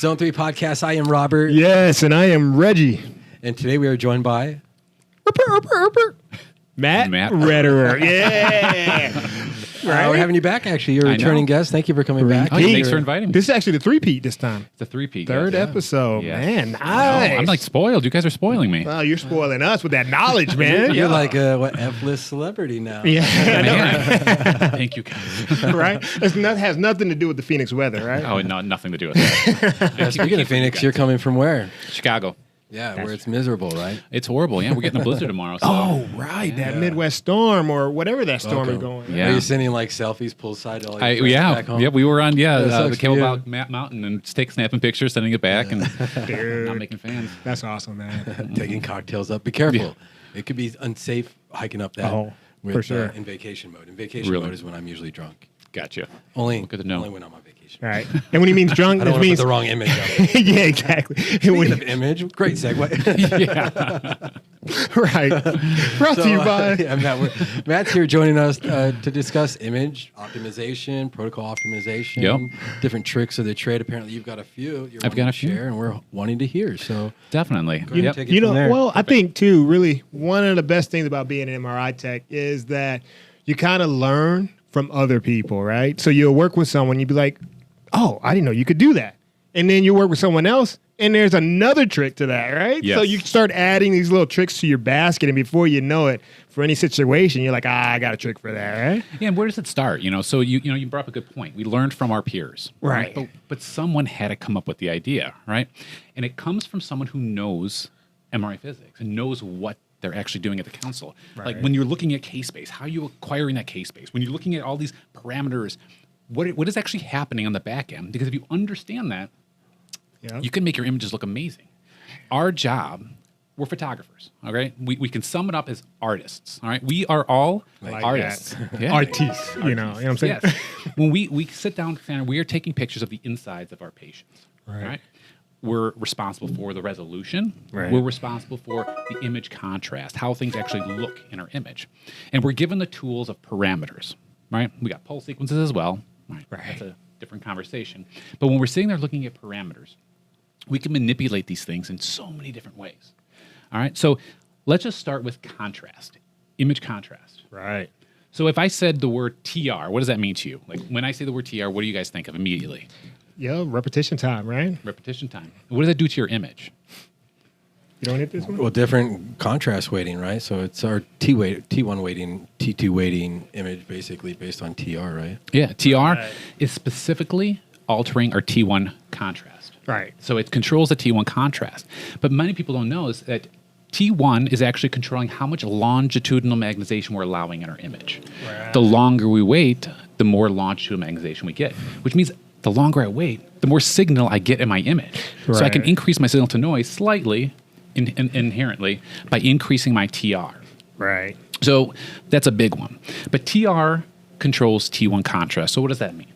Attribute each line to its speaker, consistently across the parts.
Speaker 1: Zone 3 Podcast. I am Robert.
Speaker 2: Yes, and I am Reggie.
Speaker 1: And today we are joined by...
Speaker 2: Matt Rederer. Yeah.
Speaker 1: Right. We're having you back, actually. You're a returning guest. Thank you for coming back.
Speaker 3: Oh, thanks for inviting me.
Speaker 2: This is actually the three-peat this time.
Speaker 3: It's a three-peat.
Speaker 2: Third episode.
Speaker 3: Yeah.
Speaker 2: Man, nice.
Speaker 3: I'm like spoiled. You guys are spoiling me.
Speaker 2: Well, you're spoiling us with that knowledge, man.
Speaker 1: You're like a F-list celebrity now.
Speaker 2: Yeah.
Speaker 3: Thank you, guys.
Speaker 2: Right? It has nothing to do with the Phoenix weather, right?
Speaker 3: Oh, no, nothing to do with that.
Speaker 1: Speaking of Phoenix, you're coming from where?
Speaker 3: Chicago.
Speaker 1: Yeah, where it's miserable, right?
Speaker 3: It's horrible. Yeah, we're getting a blizzard tomorrow. So.
Speaker 2: Oh, right. That Midwest storm or whatever that storm is going.
Speaker 3: Yeah.
Speaker 1: Are you sending like selfies poolside? All your friends back home?
Speaker 3: Yeah, we were on the
Speaker 1: sucks for you.
Speaker 3: Kettlebell Mountain and snapping pictures, sending it back, and not making fans.
Speaker 2: That's awesome, man.
Speaker 1: Taking cocktails up. Be careful. Yeah. It could be unsafe hiking up that. With,
Speaker 2: for sure.
Speaker 1: In vacation mode. In vacation mode is when I'm usually drunk.
Speaker 3: Gotcha.
Speaker 1: Only
Speaker 3: good to know.
Speaker 1: Only when I'm on vacation.
Speaker 2: All right. And when he means drunk,
Speaker 1: I don't
Speaker 2: it
Speaker 1: want to
Speaker 2: means
Speaker 1: put the wrong image on it.
Speaker 2: Yeah, exactly.
Speaker 1: Speaking of image, great segue.
Speaker 3: Yeah.
Speaker 2: Right. Brought to you by...
Speaker 1: Yeah, Matt's here joining us to discuss image optimization, protocol optimization, different tricks of the trade. Apparently, you've got a few.
Speaker 3: I've got a few.
Speaker 1: Share, and we're wanting to hear. So
Speaker 3: definitely.
Speaker 2: I think, too, really, one of the best things about being an MRI tech is that you kind of learn from other people, right? So you'll work with someone, you'd be like, oh, I didn't know you could do that. And then you work with someone else, and there's another trick to that, right?
Speaker 3: Yes.
Speaker 2: So you start adding these little tricks to your basket, and before you know it, for any situation, you're like, I got a trick for that, right?
Speaker 3: Yeah, and where does it start? So you brought up a good point. We learned from our peers.
Speaker 2: Right.
Speaker 3: But someone had to come up with the idea, right? And it comes from someone who knows MRI physics and knows what they're actually doing at the console. Right. Like when you're looking at case space, how are you acquiring that case space? When you're looking at all these parameters, what is actually happening on the back end? Because if you understand that, you can make your images look amazing. Our job, we're photographers, all right? We can sum it up as artists, all right? We are all artists.
Speaker 2: Yeah. Artistes, you know what I'm saying?
Speaker 3: Yes. When we sit down, we are taking pictures of the insides of our patients, right? We're responsible for the resolution. Right. We're responsible for the image contrast, how things actually look in our image. And we're given the tools of parameters, right? We got pulse sequences as well. Right. That's a different conversation. But when we're sitting there looking at parameters, we can manipulate these things in so many different ways. All right? So let's just start with contrast, image contrast.
Speaker 2: Right.
Speaker 3: So if I said the word TR, what does that mean to you? Like when I say the word TR, what do you guys think of immediately?
Speaker 2: Yeah, repetition time, right?
Speaker 3: Repetition time. And what does that do to your image?
Speaker 2: You don't hit this one?
Speaker 1: Well, different contrast weighting, right? So it's our T1 weighting, T2 weighting image, basically based on TR, right?
Speaker 3: Yeah, TR is specifically altering our T1 contrast.
Speaker 2: Right.
Speaker 3: So it controls the T1 contrast. But many people don't know is that T1 is actually controlling how much longitudinal magnetization we're allowing in our image. Right. The longer we wait, the more longitudinal magnetization we get, which means the longer I wait, the more signal I get in my image. Right. So I can increase my signal to noise slightly, inherently, by increasing my TR.
Speaker 2: Right.
Speaker 3: So that's a big one. But TR controls T1 contrast. So what does that mean?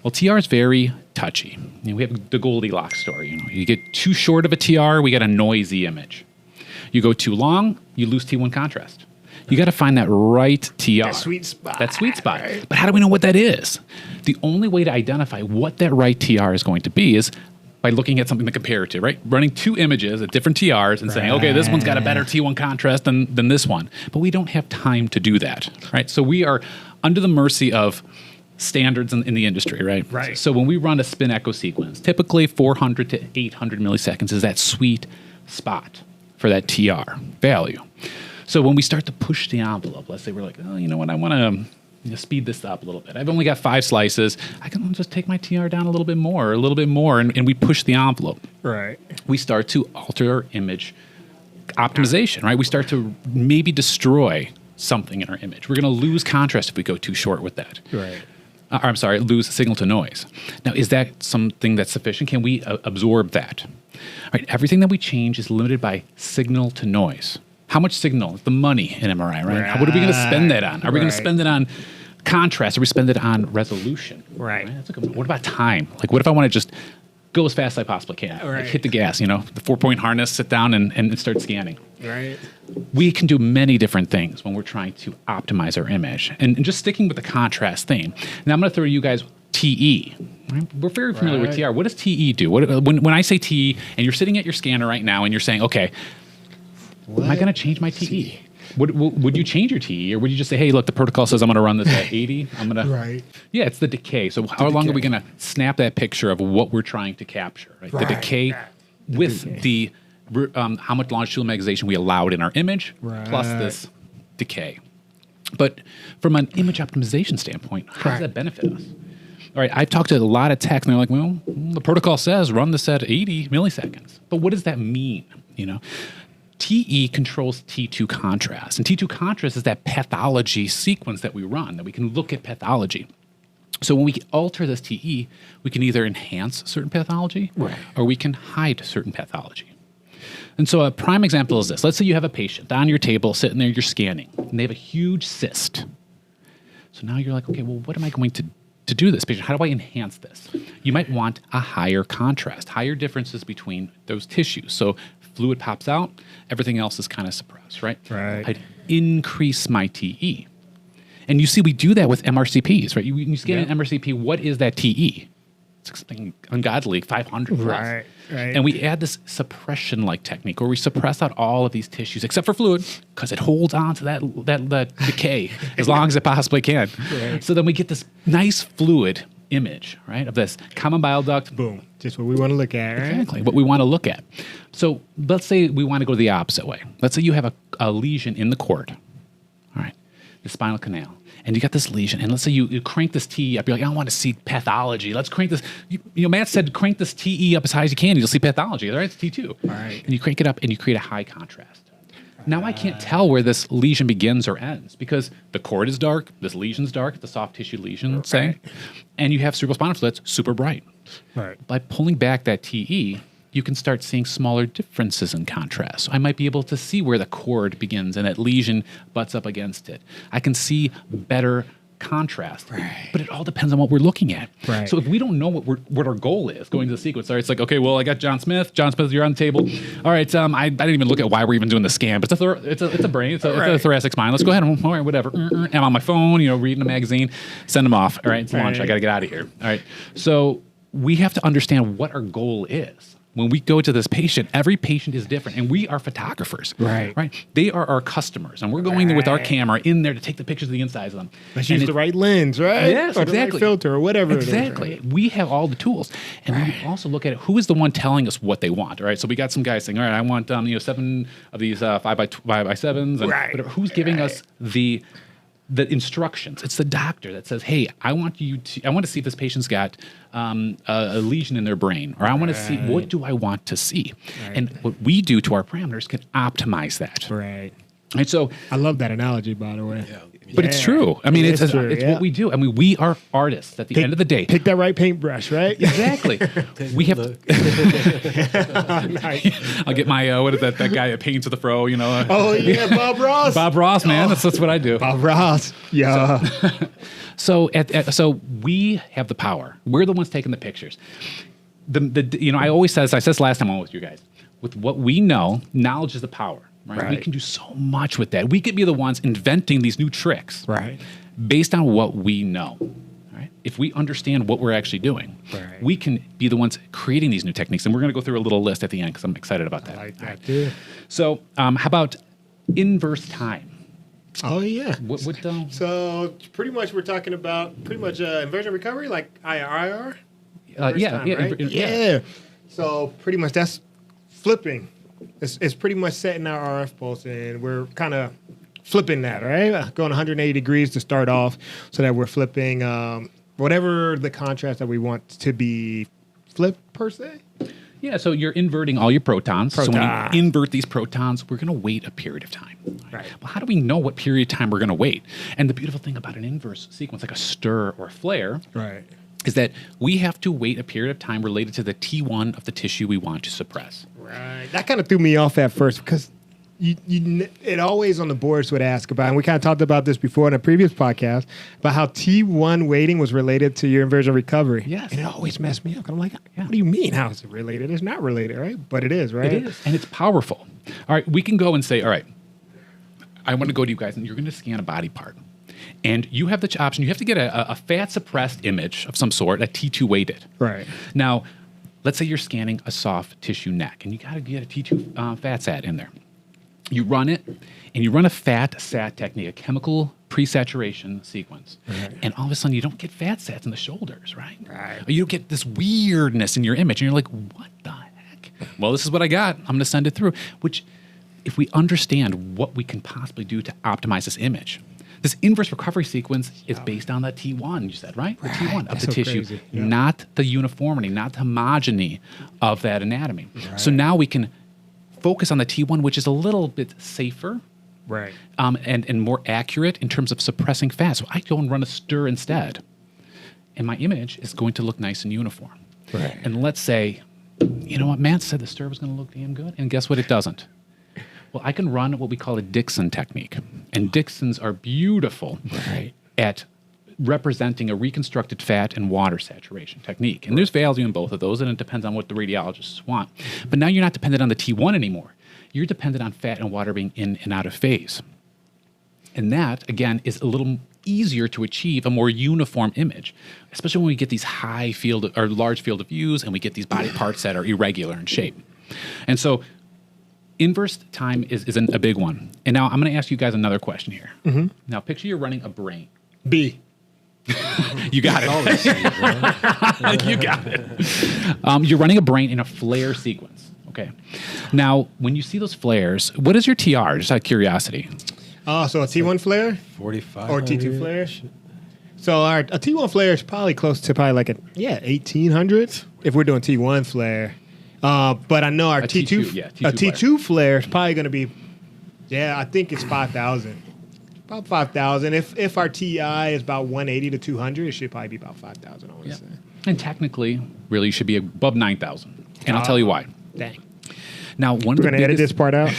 Speaker 3: Well, TR is very touchy. We have the Goldilocks story. You get too short of a TR, we get a noisy image. You go too long, you lose T1 contrast. You got to find that right TR.
Speaker 2: That sweet spot.
Speaker 3: That sweet spot.
Speaker 2: Right.
Speaker 3: But how do we know what that is? The only way to identify what that right TR is going to be is by looking at something to compare it to, right? Running two images at different TRs and saying, okay, this one's got a better T1 contrast than this one. But we don't have time to do that, right? So we are under the mercy of standards in the industry, right?
Speaker 2: Right.
Speaker 3: So when we run a spin echo sequence, typically 400 to 800 milliseconds is that sweet spot for that TR value. So when we start to push the envelope, let's say we're like, oh, you know what, I want to speed this up a little bit. I've only got 5 slices. I can just take my TR down a little bit more, and we push the envelope.
Speaker 2: Right.
Speaker 3: We start to alter our image optimization, right? We start to maybe destroy something in our image. We're going to lose contrast if we go too short with that.
Speaker 2: Right.
Speaker 3: Lose signal to noise. Now, is that something that's sufficient? Can we absorb that? All right, everything that we change is limited by signal to noise. How much signal? The money in MRI, right? What are we going to spend that on? Are we going to spend it on contrast? Are we spend it on resolution?
Speaker 2: Right.
Speaker 3: That's a good one. What about time? Like, what if I want to just go as fast as I possibly can?
Speaker 2: Right.
Speaker 3: Like hit the gas, the 4-point harness, sit down and start scanning.
Speaker 2: Right.
Speaker 3: We can do many different things when we're trying to optimize our image. And just sticking with the contrast thing. Now I'm going to throw you guys TE. Right? We're very familiar with TR. What does TE do? When I say TE, and you're sitting at your scanner right now, and you're saying, okay, am I going to change my TE? Would you change your TE, or would you just say, hey, look, the protocol says I'm going to run this at 80. I'm going to.
Speaker 2: Right.
Speaker 3: Yeah, it's the decay. So how long are we going to snap that picture of what we're trying to capture? Right? The decay with the how much longitudinal magnification we allowed in our image, plus this decay. But from an image optimization standpoint, how does that benefit us? All right, I've talked to a lot of techs, and they're like, well, the protocol says run this at 80 milliseconds. But what does that mean? TE controls T2 contrast. And T2 contrast is that pathology sequence that we run, that we can look at pathology. So when we alter this TE, we can either enhance certain pathology or we can hide certain pathology. And so a prime example is this. Let's say you have a patient on your table, sitting there, you're scanning, and they have a huge cyst. So now you're like, okay, well, what am I going to do this patient? How do I enhance this? You might want a higher contrast, higher differences between those tissues. So fluid pops out, everything else is kind of suppressed, right? I'd increase my TE. And you see, we do that with MRCPs, right? You scan an MRCP, what is that TE? It's something ungodly, 500 plus. Right. And we add this suppression-like technique where we suppress out all of these tissues, except for fluid, because it holds on to that decay as long as it possibly can. So then we get this nice fluid image, right, of this common bile duct.
Speaker 2: Boom. Just what we want to look at, right?
Speaker 3: Exactly, what we want to look at. So let's say we want to go the opposite way. Let's say you have a lesion in the cord, all right, the spinal canal. And you got this lesion, and let's say you crank this TE up. You're like, I want to see pathology. Let's crank this. Matt said crank this TE up as high as you can, and you'll see pathology. Right? It's T2. All right. And you crank it up, and you create a high contrast. Now I can't tell where this lesion begins or ends because the cord is dark, this lesion's dark, the soft tissue lesion, say, and you have cerebrospinal fluid that's super bright. Right. By pulling back that TE, you can start seeing smaller differences in contrast. So I might be able to see where the cord begins and that lesion butts up against it. I can see better contrast, but it all depends on what we're looking at. So if we don't know what our goal is going to the sequence, it's like, okay, well, I got John Smith. John Smith, you're on the table. All right, I didn't even look at why we're even doing the scan, but it's a brain, it's a thoracic spine. Let's go ahead and, all right, whatever. I'm on my phone, reading a magazine, send them off. All right, it's lunch. I got to get out of here. All right, so we have to understand what our goal is. When we go to this patient, every patient is different, and we are photographers. Right. They are our customers, and we're going there with our camera in there to take the pictures of the insides of them.
Speaker 2: Let's use the right lens, right?
Speaker 3: Yes,
Speaker 2: or
Speaker 3: exactly.
Speaker 2: The right filter or whatever.
Speaker 3: Exactly.
Speaker 2: It is, right?
Speaker 3: We have all the tools, and we also look at who is the one telling us what they want. All right. So we got some guys saying, all right, I want 7 of these 5x7s, and whatever. Who's giving us the instructions? It's the doctor that says, hey, I want to see if this patient's got a lesion in their brain, or I want to see, what do I want to see? And what we do to our parameters can optimize that. And so
Speaker 2: I love that analogy, by the way.
Speaker 3: But it's true. I mean, it's what we do. I mean, we are artists at the end of the day.
Speaker 2: Pick that right paintbrush, right?
Speaker 3: Exactly. We have. I'll get my what is that guy that paints with the fro?
Speaker 2: Oh yeah, Bob Ross.
Speaker 3: Bob Ross, man. That's what I do.
Speaker 2: Bob Ross. Yeah.
Speaker 3: So we have the power. We're the ones taking the pictures. I always said this. I said this last time I was with you guys. With what we know, knowledge is the power. Right? We can do so much with that. We could be the ones inventing these new tricks, based on what we know. Right? If we understand what we're actually doing, we can be the ones creating these new techniques. And we're going to go through a little list at the end because I'm excited about that.
Speaker 2: I like that too.
Speaker 3: So, how about inverse time?
Speaker 2: Oh yeah.
Speaker 3: So
Speaker 2: pretty much we're talking about inversion recovery, like IR.
Speaker 3: Yeah.
Speaker 2: So pretty much that's flipping. It's pretty much setting our RF pulse, and we're kind of flipping that, right? Going 180 degrees to start off, so that we're flipping whatever the contrast that we want to be flipped per se.
Speaker 3: Yeah, so you're inverting all your protons. So when you invert these protons, we're going to wait a period of time. Right. Well, how do we know what period of time we're going to wait? And the beautiful thing about an inverse sequence, like a stir or a flare, is that we have to wait a period of time related to the T1 of the tissue we want to suppress.
Speaker 2: Right. That kind of threw me off at first because it always on the boards would ask about, and we kind of talked about this before in a previous podcast, about how T1 waiting was related to your inversion recovery.
Speaker 3: Yes.
Speaker 2: And it always messed me up. I'm like, what do you mean? How is it related? It's not related, right? But it is, right?
Speaker 3: It is. And it's powerful. All right. We can go and say, all right, I want to go to you guys, and you're going to scan a body part. And you have the option. You have to get a fat-suppressed image of some sort, a T2 weighted.
Speaker 2: Right.
Speaker 3: Now, let's say you're scanning a soft tissue neck, and you got to get a T2 fat sat in there. You run it, and you run a fat sat technique, a chemical pre-saturation sequence. Right. And all of a sudden, you don't get fat sats in the shoulders, right? Or you don't get this weirdness in your image, and you're like, what the heck? Well, this is what I got. I'm going to send it through, which if we understand what we can possibly do to optimize this image, this inverse recovery sequence is based on the T1, you said, right? The T1 of the tissue, not the uniformity, not the homogeny of that anatomy. Right. So now we can focus on the T1, which is a little bit safer,
Speaker 2: right,
Speaker 3: and more accurate in terms of suppressing fat. So I go and run a stir instead, and my image is going to look nice and uniform.
Speaker 2: Right.
Speaker 3: And let's say, you know what, Matt said the stir was going to look damn good, and guess what, it doesn't. Well, I can run what we call a Dixon technique. And Dixons are beautiful at representing a reconstructed fat and water saturation technique. And there's value in both of those, and it depends on what the radiologists want. But now you're not dependent on the T1 anymore. You're dependent on fat and water being in and out of phase. And that, again, is a little easier to achieve a more uniform image, especially when we get these high field or large field of views and we get these body parts that are irregular in shape. And so inverse time is a big one. And now I'm going to ask you guys another question here. Mm-hmm. Now, picture you're running a brain.
Speaker 2: B.
Speaker 3: You got it. You got it. You're running a brain in a flare sequence. Okay. Now, when you see those flares, what is your TR? Just out of curiosity.
Speaker 2: So a T1 flare?
Speaker 1: 45.
Speaker 2: Or T2 flare? So a T1 flare is probably close to like 1,800 if we're doing T1 flare. But I know our T2 flare is probably going to be, I think it's 5,000. About 5,000. If our TI is about 180 to 200, it should probably be about 5,000, I want to say.
Speaker 3: And technically, really, you should be above 9,000. And I'll tell you why.
Speaker 2: Dang.
Speaker 3: Now,
Speaker 2: we're going to edit this part out?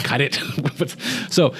Speaker 3: Cut it. So,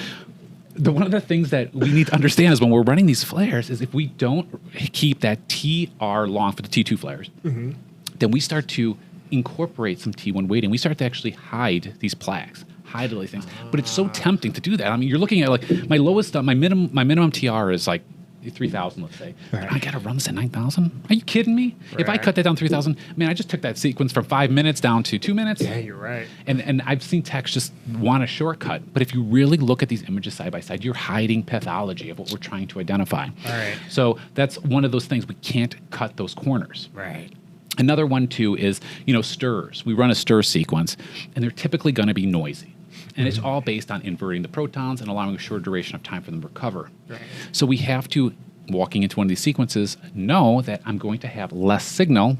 Speaker 3: one of the things that we need to understand is when we're running these flares is if we don't keep that TR long for the T2 flares, then we start to incorporate some T1 weighting. We start to actually hide these plaques, hide all these things. But it's so tempting to do that. I mean, you're looking at like my lowest, my minimum TR is like 3,000, let's say. Right. I got to run this at 9,000? Are you kidding me? Right. If I cut that down 3,000, man, I just took that sequence from 5 minutes down to 2 minutes.
Speaker 2: Yeah, you're right.
Speaker 3: And I've seen techs just want a shortcut. But if you really look at these images side by side, you're hiding pathology of what we're trying to identify.
Speaker 2: All right.
Speaker 3: So that's one of those things. We can't cut those corners.
Speaker 2: Right.
Speaker 3: Another one, too, is, stirs. We run a stir sequence, and they're typically going to be noisy. And it's all based on inverting the protons and allowing a short duration of time for them to recover. Right. So we have to, walking into one of these sequences, know that I'm going to have less signal,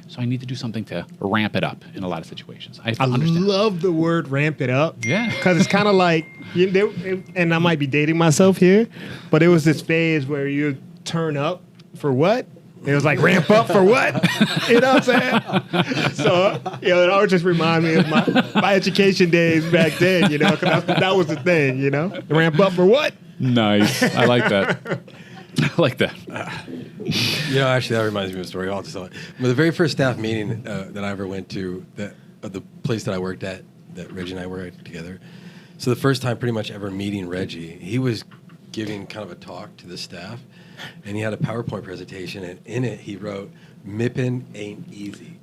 Speaker 3: so I need to do something to ramp it up in a lot of situations. I
Speaker 2: love the word ramp it up.
Speaker 3: Yeah.
Speaker 2: Because it's kind of like, and I might be dating myself here, but it was this phase where you turn up for what? It was like ramp up for what? You know what I'm saying? So, it always just remind me of my education days back then, because that was the thing, Ramp up for what?
Speaker 3: Nice. I like that.
Speaker 1: Actually, that reminds me of a story. I'll just tell it. The very first staff meeting that I ever went to, the place that I worked at, that Reggie and I worked together. So the first time pretty much ever meeting Reggie, he was giving kind of a talk to the staff. And he had a PowerPoint presentation, and in it he wrote, "MIPPing ain't easy."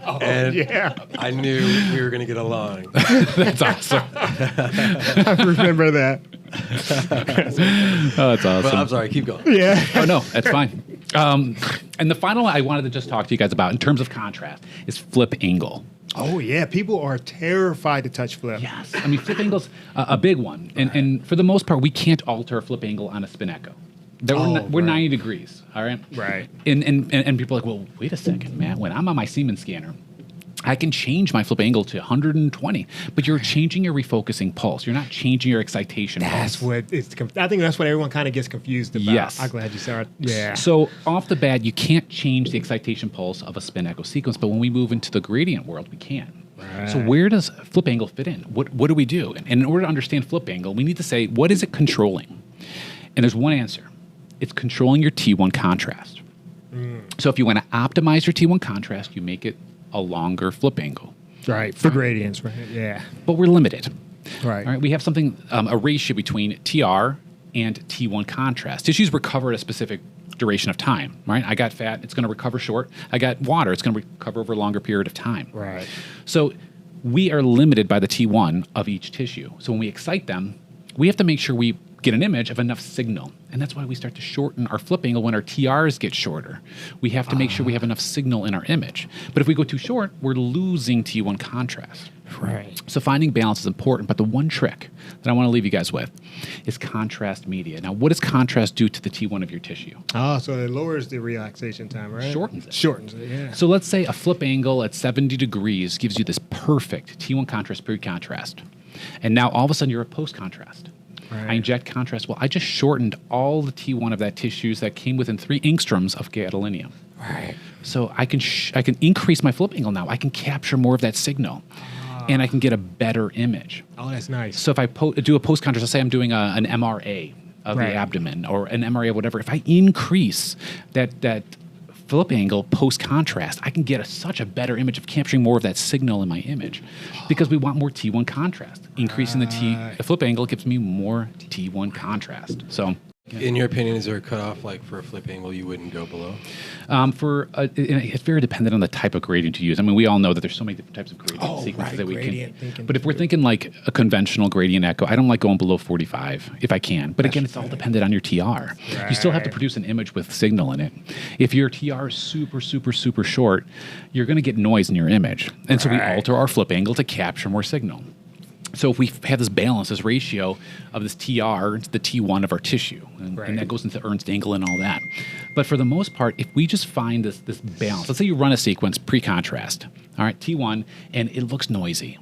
Speaker 1: I knew we were going to get along.
Speaker 3: That's awesome.
Speaker 2: I remember that.
Speaker 3: Oh, that's awesome.
Speaker 1: But I'm sorry, keep going.
Speaker 2: Yeah.
Speaker 3: Oh, no, that's fine. And the final one I wanted to just talk to you guys about in terms of contrast is flip angle.
Speaker 2: Oh, yeah. People are terrified to touch flip.
Speaker 3: Yes. I mean, flip angle's a big one. And for the most part, we can't alter a flip angle on a spin echo. We're 90 degrees, all right?
Speaker 2: Right.
Speaker 3: And people are like, well, wait a second, Matt. When I'm on my Siemens scanner, I can change my flip angle to 120, but you're changing your refocusing pulse. You're not changing your excitation pulse.
Speaker 2: I think that's what everyone kind of gets confused about.
Speaker 3: Yes.
Speaker 2: I'm glad you said it. Yeah.
Speaker 3: So off the bat, you can't change the excitation pulse of a spin echo sequence, but when we move into the gradient world, we can. Right. So where does flip angle fit in? What do we do? And in order to understand flip angle, we need to say, what is it controlling? And there's one answer. It's controlling your T1 contrast. So if you want to optimize your T1 contrast, you make it a longer flip angle.
Speaker 2: Right, for gradients, right? Yeah.
Speaker 3: But we're limited.
Speaker 2: Right.
Speaker 3: All right. We have something, a ratio between TR and T1 contrast. Tissues recover at a specific duration of time, right? I got fat, it's going to recover short. I got water, it's going to recover over a longer period of time.
Speaker 2: Right.
Speaker 3: So we are limited by the T1 of each tissue. So when we excite them, we have to make sure we get an image of enough signal. And that's why we start to shorten our flip angle when our TRs get shorter. We have to make sure we have enough signal in our image. But if we go too short, we're losing T1 contrast.
Speaker 2: Right.
Speaker 3: So finding balance is important, but the one trick that I want to leave you guys with is contrast media. Now, what does contrast do to the T1 of your tissue?
Speaker 2: Oh, so it lowers the relaxation time, right?
Speaker 3: Shortens it.
Speaker 2: Shortens it, yeah.
Speaker 3: So let's say a flip angle at 70 degrees gives you this perfect T1 contrast, pre-contrast. And now all of a sudden you're at post-contrast.
Speaker 2: Right.
Speaker 3: I inject contrast. Well, I just shortened all the T1 of that tissues that came within 3 angstroms of gadolinium.
Speaker 2: Right.
Speaker 3: So I can increase my flip angle now. I can capture more of that signal, and I can get a better image.
Speaker 2: Oh, that's nice.
Speaker 3: So if I do a post-contrast, let's say I'm doing an MRA of
Speaker 2: Right.
Speaker 3: the abdomen or an MRA of whatever, if I increase that flip angle post-contrast, I can get such a better image of capturing more of that signal in my image because we want more T1 contrast. Increasing the flip angle gives me more T1 contrast. So
Speaker 1: In your opinion, is there a cutoff like for a flip angle you wouldn't go below?
Speaker 3: it's very dependent on the type of gradient to use. I mean, we all know that there's so many different types of gradient sequences that we
Speaker 2: gradient
Speaker 3: can.
Speaker 2: thinking
Speaker 3: But if we're thinking like a conventional gradient echo, I don't like going below 45 if I can. But again, it's all dependent on your TR. You still have to produce an image with signal in it. If your TR is super, super, super short, you're going to get noise in your image. And so we alter our flip angle to capture more signal. So if we have this balance, this ratio of this TR to the T1 of our tissue, and that goes into Ernst angle and all that. But for the most part, if we just find this balance, let's say you run a sequence pre-contrast, all right, T1, and it looks noisy.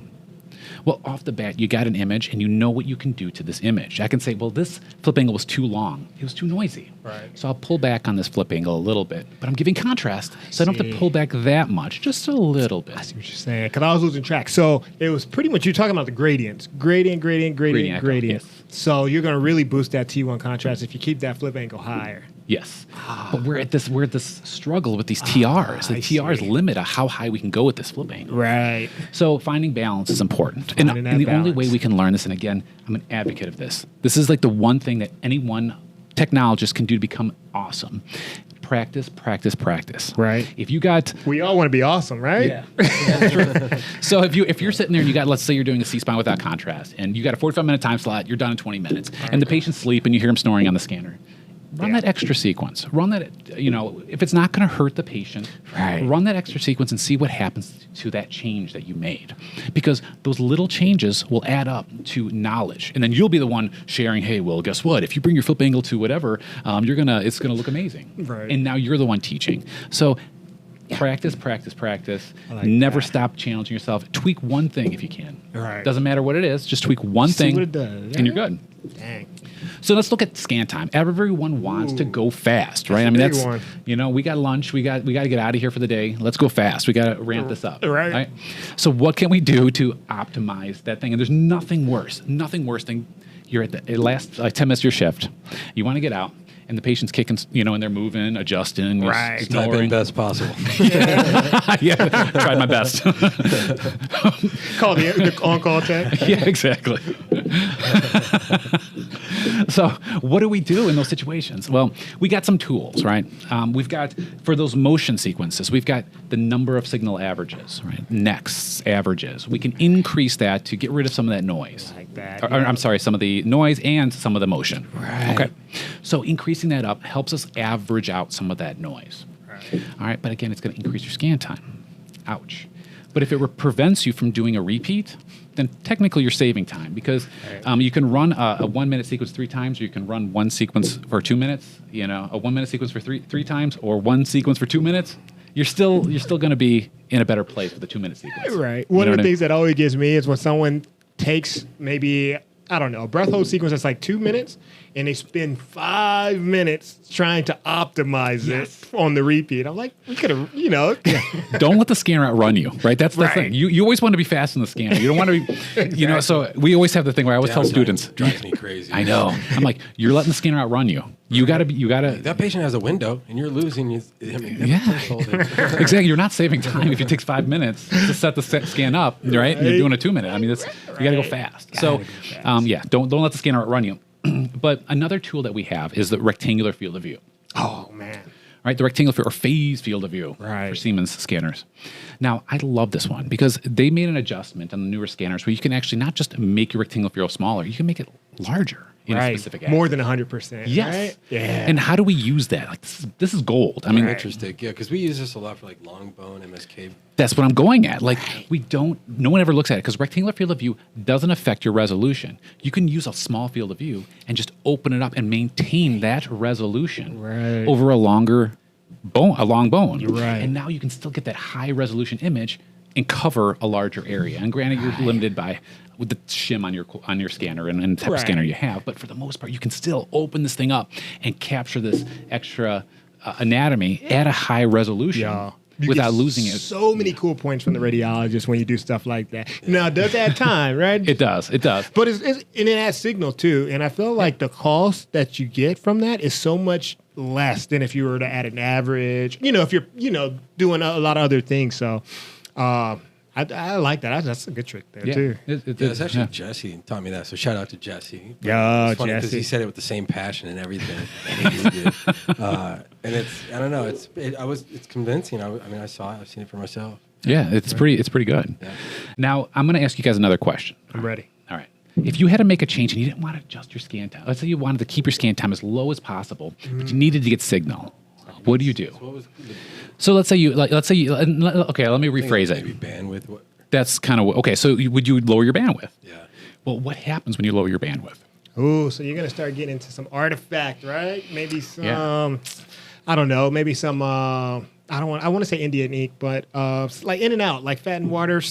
Speaker 3: Well, off the bat, you got an image, and you know what you can do to this image. I can say, well, this flip angle was too long. It was too noisy.
Speaker 2: Right.
Speaker 3: So I'll pull back on this flip angle a little bit. But I'm giving contrast, so I don't have to pull back that much, just a little bit.
Speaker 2: I see what you're saying. Because I was losing track. So it was pretty much, you're talking about the gradients. Gradient.
Speaker 3: Echo, yes.
Speaker 2: So you're going to really boost that T1 contrast if you keep that flip angle higher.
Speaker 3: Yes, but we're at this struggle with these TRs. The TRs limit how high we can go with this flip angle.
Speaker 2: Right.
Speaker 3: So finding balance is important. And
Speaker 2: Finding that
Speaker 3: the only way
Speaker 2: balance.
Speaker 3: we can learn this, and again, I'm an advocate of this. This is like the one thing that any one technologist can do to become awesome. Practice, practice, practice.
Speaker 2: Right.
Speaker 3: If you got
Speaker 2: We all want to be awesome, right?
Speaker 3: yeah. That's true. So if you're sitting there and you got, let's say you're doing a C-spine without contrast, and you got a 45-minute time slot, you're done in 20 minutes, and the patient's asleep, and you hear him snoring on the scanner. Run that extra sequence. Run that, if it's not going to hurt the patient, run that extra sequence and see what happens to that change that you made. Because those little changes will add up to knowledge. And then you'll be the one sharing, hey, well, guess what? If you bring your flip angle to whatever, it's going to look amazing.
Speaker 2: Right.
Speaker 3: And now you're the one teaching. So practice, practice, practice.
Speaker 2: like
Speaker 3: Never
Speaker 2: that.
Speaker 3: stop challenging yourself. Tweak one thing if you can.
Speaker 2: Right.
Speaker 3: Doesn't matter what it is. Just tweak one
Speaker 2: See
Speaker 3: thing
Speaker 2: what it does.
Speaker 3: and you're good.
Speaker 2: Dang.
Speaker 3: So let's look at scan time. Everyone wants to go fast, right?
Speaker 2: That's a big one.
Speaker 3: We got lunch. We got to get out of here for the day. Let's go fast. We got to ramp this up,
Speaker 2: Right.
Speaker 3: So what can we do to optimize that thing? And there's nothing worse than you're at the last 10 minutes of your shift. You want to get out, and the patient's kicking, and they're moving, adjusting,
Speaker 2: Right.
Speaker 1: Type in best possible.
Speaker 3: yeah, tried my best.
Speaker 2: Call the on-call tech.
Speaker 3: Yeah, exactly. So what do we do in those situations? Well, we got some tools, right? We've got, for those motion sequences, we've got the number of signal averages, right? Nexts, averages. We can increase that to get rid of some of that noise.
Speaker 2: Like that,
Speaker 3: Or, I'm sorry, some of the noise and some of the motion.
Speaker 2: Right.
Speaker 3: Okay. So increasing that up helps us average out some of that noise.
Speaker 2: Right.
Speaker 3: All right, but again, it's going to increase your scan time. Ouch. But if it prevents you from doing a repeat, then technically you're saving time because you can run a 1 minute sequence 3 times, or you can run one sequence for 2 minutes. A 1 minute sequence for three times, or one sequence for 2 minutes. You're still going to be in a better place with a 2 minute sequence.
Speaker 2: Right.
Speaker 3: You
Speaker 2: One
Speaker 3: know
Speaker 2: of the
Speaker 3: what I mean?
Speaker 2: things that always gets me is when someone takes maybe, I don't know, a breath hold sequence that's like 2 minutes, and they spend 5 minutes trying to optimize it on the repeat. I'm like, we could have,
Speaker 3: Don't let the scanner outrun you, right? That's the
Speaker 2: Right.
Speaker 3: thing. You always want to be fast in the scanner. You don't want to be, so we always have the thing where I always tell students.
Speaker 1: Drives me crazy.
Speaker 3: I know. I'm like, you're letting the scanner outrun you. You gotta.
Speaker 1: That patient has a window, and you're losing.
Speaker 3: Yeah, exactly. You're not saving time if it takes 5 minutes to set the scan up, right? And you're doing a 2 minute. I mean, you gotta go fast. Don't let the scanner outrun you. But another tool that we have is the rectangular field of view.
Speaker 2: Oh man.
Speaker 3: Right, the rectangular field or phase field of view
Speaker 2: Right.
Speaker 3: for Siemens scanners. Now, I love this one because they made an adjustment on the newer scanners where you can actually not just make your rectangular field smaller, you can make it larger in a specific area.
Speaker 2: More than 100%.
Speaker 3: Yes.
Speaker 2: Right? Yeah.
Speaker 3: And how do we use that? Like this is gold. I mean,
Speaker 1: Interesting. Yeah, because we use this a lot for like long bone, MSK.
Speaker 3: that's what I'm going at. Like no one ever looks at it because rectangular field of view doesn't affect your resolution. You can use a small field of view and just open it up and maintain that resolution over a long bone.
Speaker 2: Right.
Speaker 3: And now you can still get that high resolution image and cover a larger area. And granted, you're limited by with the shim on your scanner and the type of scanner you have, but for the most part, you can still open this thing up and capture this extra anatomy at a high resolution.
Speaker 2: You
Speaker 3: Without
Speaker 2: get
Speaker 3: losing it.
Speaker 2: So many cool points from the radiologist when you do stuff like that. Now, it does add time, right?
Speaker 3: It does.
Speaker 2: But and it adds signal too. And I feel like the cost that you get from that is so much less than if you were to add an average, if you're, doing a lot of other things. So I like that. That's a good trick there too.
Speaker 1: It's actually Jesse taught me that. So shout out to Jesse.
Speaker 2: Yeah,
Speaker 1: it's funny because
Speaker 2: Jesse.
Speaker 1: he said it with the same passion and everything. And it's I don't know. It's convincing. I saw it. I've seen it for myself.
Speaker 3: Yeah, it's pretty good.
Speaker 1: Yeah.
Speaker 3: Now I'm going to ask you guys another question.
Speaker 2: I'm ready.
Speaker 3: All right. If you had to make a change and you didn't want to adjust your scan time, let's say you wanted to keep your scan time as low as possible, but you needed to get signal. What do you do?
Speaker 1: So what was
Speaker 3: So let's say you okay, let me rephrase it.
Speaker 1: maybe bandwidth? What?
Speaker 3: That's kind of okay. So would you lower your bandwidth?
Speaker 1: Yeah.
Speaker 3: Well, what happens when you lower your bandwidth?
Speaker 2: Ooh, so you're gonna start getting into some artifact, right? Maybe some,
Speaker 3: Yeah.
Speaker 2: I don't know, maybe some. I want to say Indian ink, but like in and out, like fat and water.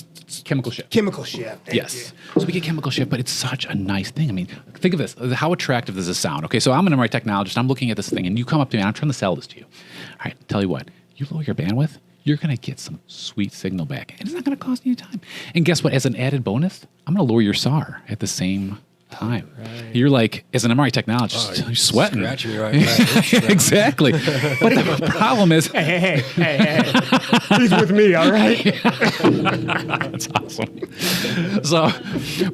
Speaker 3: Chemical shift.
Speaker 2: Chemical shift. Thank
Speaker 3: Yes.
Speaker 2: you.
Speaker 3: So we get chemical shift, but it's such a nice thing. I mean, think of this. How attractive does this sound? Okay, so I'm an MRI technologist. I'm looking at this thing, and you come up to me, and I'm trying to sell this to you. All right, tell you what. You lower your bandwidth, you're going to get some sweet signal back, and it's not going to cost you time. And guess what? As an added bonus, I'm going to lower your SAR at the same time. Right. You're like, as an MRI technologist, you're sweating.
Speaker 1: Scratching me right back.
Speaker 3: Exactly. But the problem is...
Speaker 2: Hey. He's with me, all right?
Speaker 3: That's awesome. So,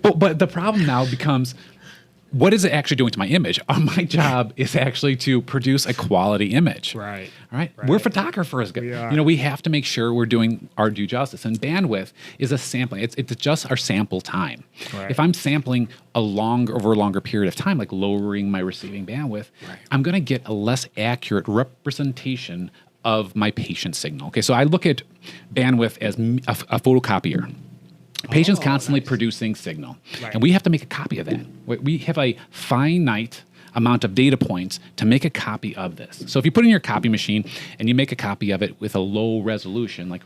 Speaker 3: but the problem now becomes, what is it actually doing to my image? My job is actually to produce a quality image.
Speaker 2: Right.
Speaker 3: All right. We're photographers.
Speaker 2: We are.
Speaker 3: We have to make sure we're doing our due justice. And bandwidth is a sampling. It's just our sample time.
Speaker 2: Right.
Speaker 3: If I'm sampling over a longer period of time, like lowering my receiving bandwidth, I'm going to get a less accurate representation of my patient signal. Okay, so I look at bandwidth as a photocopier. Patients constantly producing signal, and we have to make a copy of that. We have a finite amount of data points to make a copy of this. So if you put in your copy machine and you make a copy of it with a low resolution, like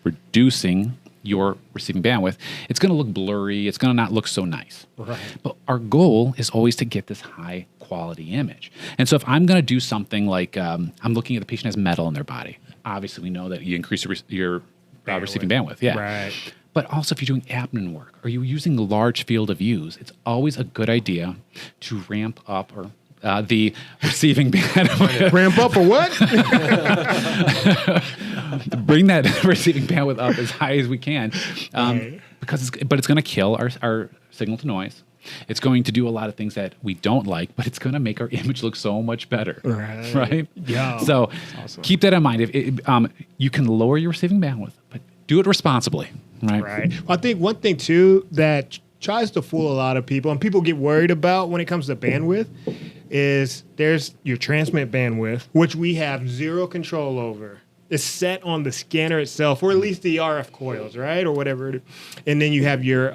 Speaker 3: reducing your receiving bandwidth, it's going to look blurry. It's going to not look so nice. Right. But our goal is always to get this high quality image. And so if I'm going to do something like I'm looking at the patient has metal in their body, obviously we know that you increase your receiving bandwidth. Yeah.
Speaker 2: Right.
Speaker 3: But also if you're doing abdomen work or you're using a large field of views, it's always a good idea to ramp up the receiving bandwidth.
Speaker 2: Ramp up or what?
Speaker 3: Bring that receiving bandwidth up as high as we can, because it's going to kill our signal to noise. It's going to do a lot of things that we don't like, but it's going to make our image look so much better. Right?
Speaker 2: Yeah.
Speaker 3: So keep that in mind. You can lower your receiving bandwidth, but do it responsibly. Right.
Speaker 2: Well, I think one thing too that tries to fool a lot of people, and people get worried about when it comes to bandwidth, is there's your transmit bandwidth, which we have zero control over. It's set on the scanner itself, or at least the RF coils, right, or whatever it is. And then you have your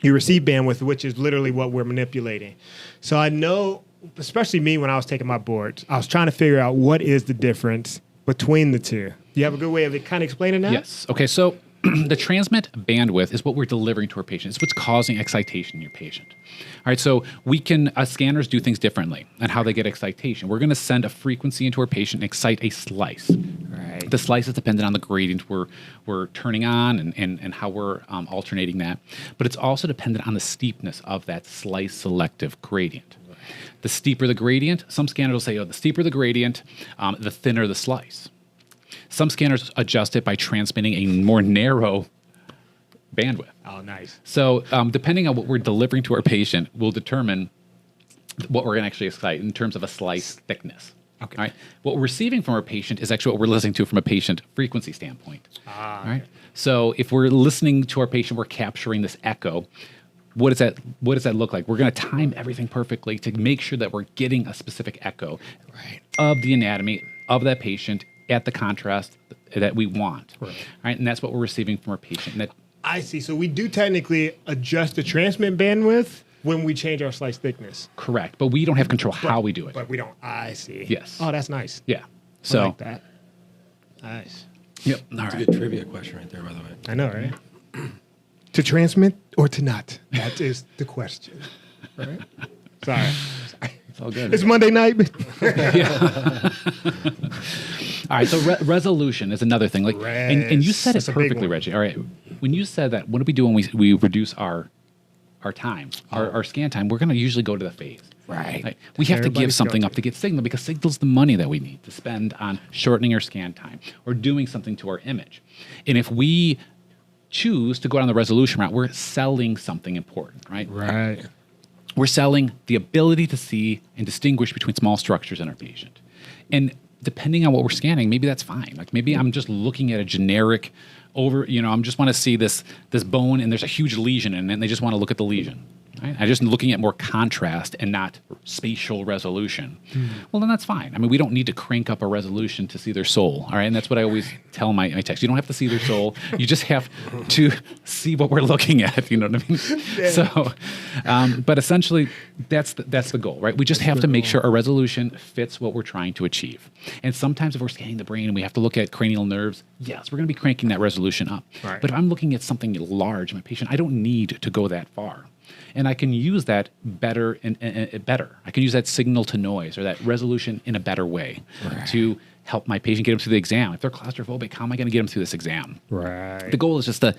Speaker 2: receive bandwidth, which is literally what we're manipulating. So I know, especially me, when I was taking my boards, I was trying to figure out what is the difference between the two. Do you have a good way of kind of explaining that?
Speaker 3: Yes. Okay. So the transmit bandwidth is what we're delivering to our patient. It's what's causing excitation in your patient. All right, so scanners do things differently and how they get excitation. We're going to send a frequency into our patient and excite a slice. Right. The slice is dependent on the gradient we're turning on and how we're alternating that. But it's also dependent on the steepness of that slice selective gradient. The steeper the gradient, some scanners will say, the steeper the gradient, the thinner the slice. Some scanners adjust it by transmitting a more narrow bandwidth.
Speaker 2: Oh, nice.
Speaker 3: So depending on what we're delivering to our patient will determine what we're going to actually excite in terms of a slice thickness. Okay. All right. What we're receiving from our patient is actually what we're listening to from a patient frequency standpoint. All right. So if we're listening to our patient, we're capturing this echo. What does that look like? We're going to time everything perfectly to make sure that we're getting a specific echo of the anatomy of that patient at the contrast that we want. Right? And that's what we're receiving from our patient.
Speaker 2: I see. So we do technically adjust the transmit bandwidth when we change our slice thickness.
Speaker 3: Correct. But we don't have control how we do it.
Speaker 2: But we don't. I see.
Speaker 3: Yes.
Speaker 2: Oh, that's nice.
Speaker 3: Yeah. So
Speaker 2: I like that. Nice.
Speaker 3: Yep.
Speaker 1: That's a good trivia question right there, by the way.
Speaker 2: I know, right? To transmit or to not? That is the question. Right? Sorry.
Speaker 3: It's all good.
Speaker 2: It's Monday night.
Speaker 3: All right, so resolution is another thing. And you said it perfectly, Reggie. All right, when you said that, what do we do when we reduce our time, our scan time? We're going to usually go to the phase. Right. We have to give something up to get signal because signal's the money that we need to spend on shortening our scan time or doing something to our image. And if we choose to go down the resolution route, we're selling something important, right?
Speaker 2: Right.
Speaker 3: We're selling the ability to see and distinguish between small structures in our patient. And depending on what we're scanning, maybe that's fine. Like maybe I'm just looking at a generic I just want to see this bone and there's a huge lesion in it and they just want to look at the lesion. Right? I'm just looking at more contrast and not spatial resolution. Well, then that's fine. I mean, we don't need to crank up a resolution to see their soul. All right. And that's what I always tell my text. You don't have to see their soul. You just have to see what we're looking at. You know what I mean? Yeah. So, but essentially, that's the goal, right? We just have to make sure our resolution fits what we're trying to achieve. And sometimes if we're scanning the brain and we have to look at cranial nerves, yes, we're going to be cranking that resolution up. Right. But if I'm looking at something large in my patient, I don't need to go that far. And I can use that better and better. I can use that signal to noise or that resolution in a better way to help my patient get them through the exam. If they're claustrophobic, how am I going to get them through this exam? Right. The goal is just to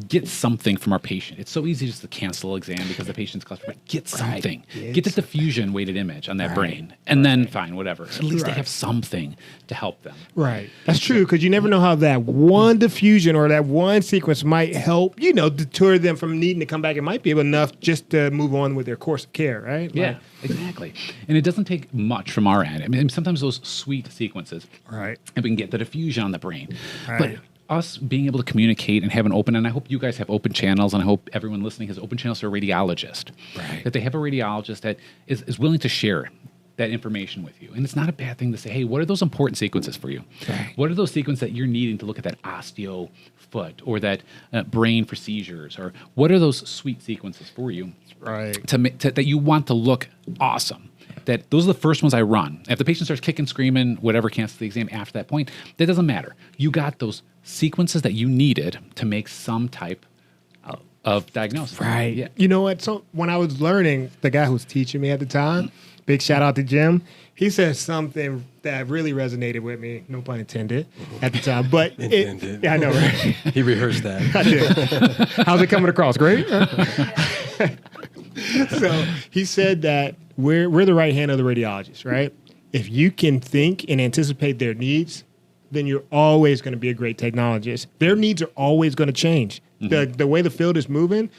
Speaker 3: get something from our patient. It's so easy just to cancel exam because the patient's claustrophobic. Get something. Get the diffusion weighted image on that brain. And then fine, whatever. At least they have something to help them.
Speaker 2: Right. That's true because you never know how that one diffusion or that one sequence might help, deter them from needing to come back. It might be enough just to move on with their course of care, right?
Speaker 3: Yeah, exactly. And it doesn't take much from our end. I mean, sometimes those sweet sequences. Right. And we can get the diffusion on the brain. Right. But us being able to communicate and have an open, and I hope you guys have open channels, and I hope everyone listening has open channels to a radiologist. Right. That they have a radiologist that is willing to share that information with you. And it's not a bad thing to say, hey, what are those important sequences for you? Right. What are those sequences that you're needing to look at that osteo foot or that brain for seizures? Or what are those sweet sequences for you that you want to look awesome? That those are the first ones I run. If the patient starts kicking, screaming, whatever, cancels the exam after that point, that doesn't matter. You got those sequences that you needed to make some type of diagnosis.
Speaker 2: Right. Yeah. You know what? So when I was learning, the guy who was teaching me at the time, big shout out to Jim, he said something that really resonated with me, no pun intended, at the time. But yeah, I know, right?
Speaker 1: He rehearsed that.
Speaker 2: I did. How's it coming across? Great? So he said that we're the right hand of the radiologist, right? If you can think and anticipate their needs, then you're always going to be a great technologist. Their needs are always going to change. Mm-hmm. The way the field is moving,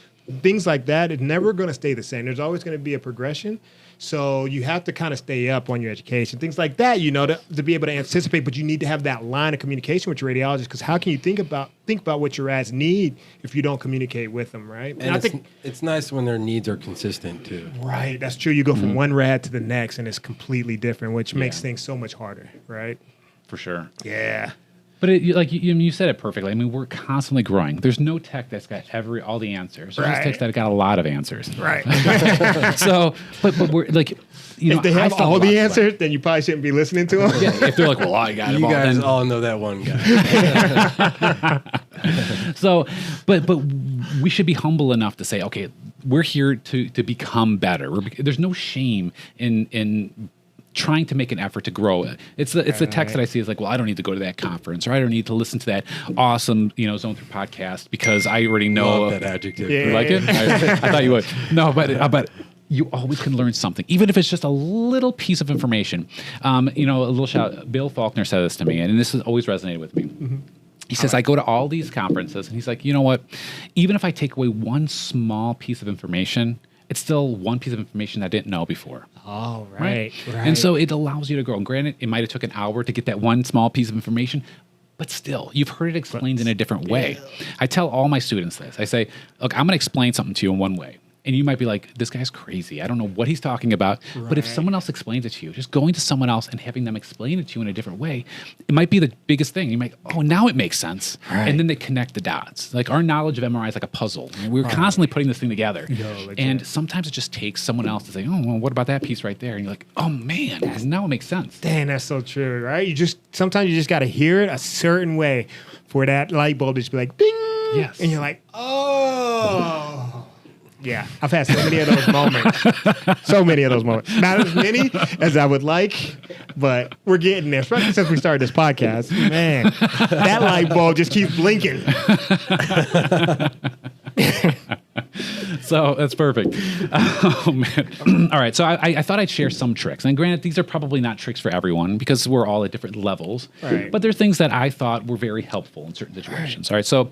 Speaker 2: things like that, it's never going to stay the same. There's always going to be a progression. So you have to kind of stay up on your education, things like that, to be able to anticipate, but you need to have that line of communication with your radiologist, because how can you think about what your ads need if you don't communicate with them, right?
Speaker 1: And I think it's nice when their needs are consistent too.
Speaker 2: Right, that's true. You go from one rad to the next and it's completely different, which makes things so much harder, right?
Speaker 3: For sure.
Speaker 2: Yeah.
Speaker 3: But you said it perfectly. I mean, we're constantly growing. There's no tech that's got all the answers. There's
Speaker 2: Right.
Speaker 3: techs that got a lot of answers.
Speaker 2: Right.
Speaker 3: So, but we're like,
Speaker 2: if they have
Speaker 3: I still
Speaker 2: all
Speaker 3: a lot
Speaker 2: the
Speaker 3: to
Speaker 2: answers,
Speaker 3: learn.
Speaker 2: then you probably shouldn't be listening to them.
Speaker 3: Yeah, if they're like, well, I got it
Speaker 1: You
Speaker 3: all.
Speaker 1: guys
Speaker 3: Then,
Speaker 1: all know that one guy.
Speaker 3: so, but we should be humble enough to say, okay, we're here to become better. There's no shame in trying to make an effort to grow. It's the text that I see is like, well, I don't need to go to that conference, or I don't need to listen to that awesome, Zone 3 podcast because I already know
Speaker 1: Love that adjective.
Speaker 3: You like it? I thought you would. No, but you always can learn something, even if it's just a little piece of information. A little shout. Bill Faulkner said this to me, and this has always resonated with me. Mm-hmm. He says, I go to all these conferences, and he's like, you know what? Even if I take away one small piece of information, it's still one piece of information I didn't know before.
Speaker 2: Oh, right.
Speaker 3: And so it allows you to grow. And granted, it might have took an hour to get that one small piece of information, but still, you've heard it explained in a different way. I tell all my students this. I say, look, I'm going to explain something to you in one way. And you might be like, this guy's crazy. I don't know what he's talking about. Right. But if someone else explains it to you, just going to someone else and having them explain it to you in a different way, it might be the biggest thing. You might, now it makes sense. Right. And then they connect the dots. Like our knowledge of MRI is like a puzzle. I mean, we're constantly putting this thing together. And sometimes it just takes someone else to say, oh, well, what about that piece right there? And you're like, oh man, now it makes sense.
Speaker 2: Damn, that's so true, right? Sometimes you just got to hear it a certain way for that light bulb to just be like, ding.
Speaker 3: Yes.
Speaker 2: And you're like, oh. Yeah, I've had so many of those moments. So many of those moments. Not as many as I would like, but we're getting there, especially since we started this podcast. Man, that light bulb just keeps blinking.
Speaker 3: So that's perfect. Oh, man. All right. So I thought I'd share some tricks. And granted, these are probably not tricks for everyone because we're all at different levels.
Speaker 2: Right.
Speaker 3: But they're things that I thought were very helpful in certain situations. All right. So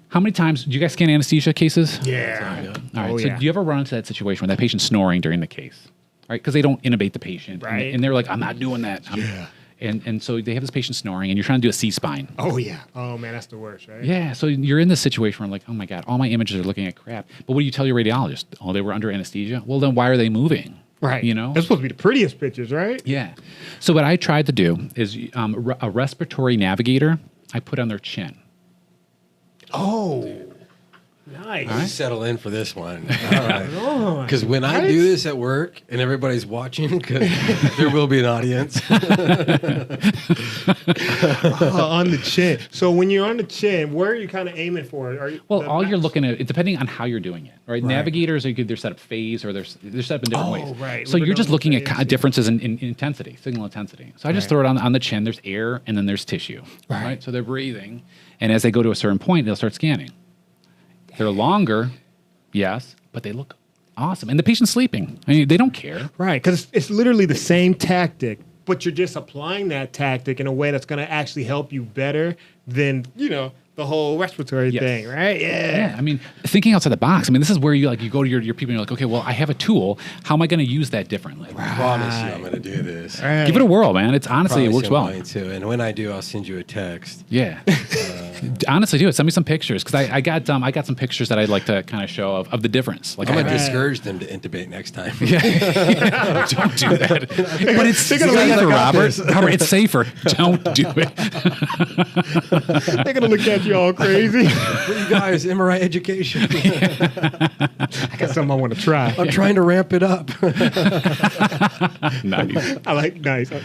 Speaker 3: how many times do you guys scan anesthesia cases?
Speaker 2: Yeah.
Speaker 3: All right.
Speaker 2: Oh,
Speaker 3: so
Speaker 2: yeah.
Speaker 3: do you ever run into that situation where that patient's snoring during the case? Right? Because they don't intubate the patient.
Speaker 2: Right.
Speaker 3: And they're like, I'm not doing that. And so they have this patient snoring, and you're trying to do a C-spine.
Speaker 2: Oh, yeah. Oh, man, that's the worst, right?
Speaker 3: Yeah, so you're in this situation where I'm like, oh, my God, all my images are looking at crap. But what do you tell your radiologist? Oh, they were under anesthesia? Well, then why are they moving?
Speaker 2: Right.
Speaker 3: They're
Speaker 2: supposed to be the prettiest pictures, right?
Speaker 3: Yeah. So what I tried to do is a respiratory navigator I put on their chin.
Speaker 2: Oh, nice.
Speaker 1: You settle in for this one. All right. Because when I do this at work and everybody's watching, because there will be an audience.
Speaker 2: On the chin. So when you're on the chin, where are you kind of aiming for?
Speaker 3: You're looking at, depending on how you're doing it, right? Navigators, they're set up phase or they're set up in different ways.
Speaker 2: Right.
Speaker 3: So you're just looking at differences in intensity, signal intensity. So I just throw it on the chin. There's air and then there's tissue, right? So they're breathing. And as they go to a certain point, they'll start scanning. They're longer, yes, but they look awesome. And the patient's sleeping. I mean, they don't care.
Speaker 2: Right, because it's literally the same tactic, but you're just applying that tactic in a way that's going to actually help you better than, the whole respiratory thing, right?
Speaker 3: Yeah. I mean, thinking outside the box. I mean, this is where you go to your people and you're like, okay, well, I have a tool. How am I going to use that differently?
Speaker 1: I promise you I'm going to do this.
Speaker 2: Right.
Speaker 3: Give it a whirl, man. It's honestly, it works well.
Speaker 1: Too. And when I do, I'll send you a text.
Speaker 3: Yeah. Honestly, do it. Send me some pictures because I got some pictures that I'd like to kind of show of the difference. Like
Speaker 1: I'm going to discourage them to intubate next time.
Speaker 3: Don't do that. But it's safer, Robert. Robert, it's safer. Don't do it.
Speaker 2: They're going to look at you all crazy.
Speaker 1: For you guys, MRI education.
Speaker 2: I got something I want to try.
Speaker 1: I'm trying to ramp it up.
Speaker 3: Nice.
Speaker 2: I like nice. I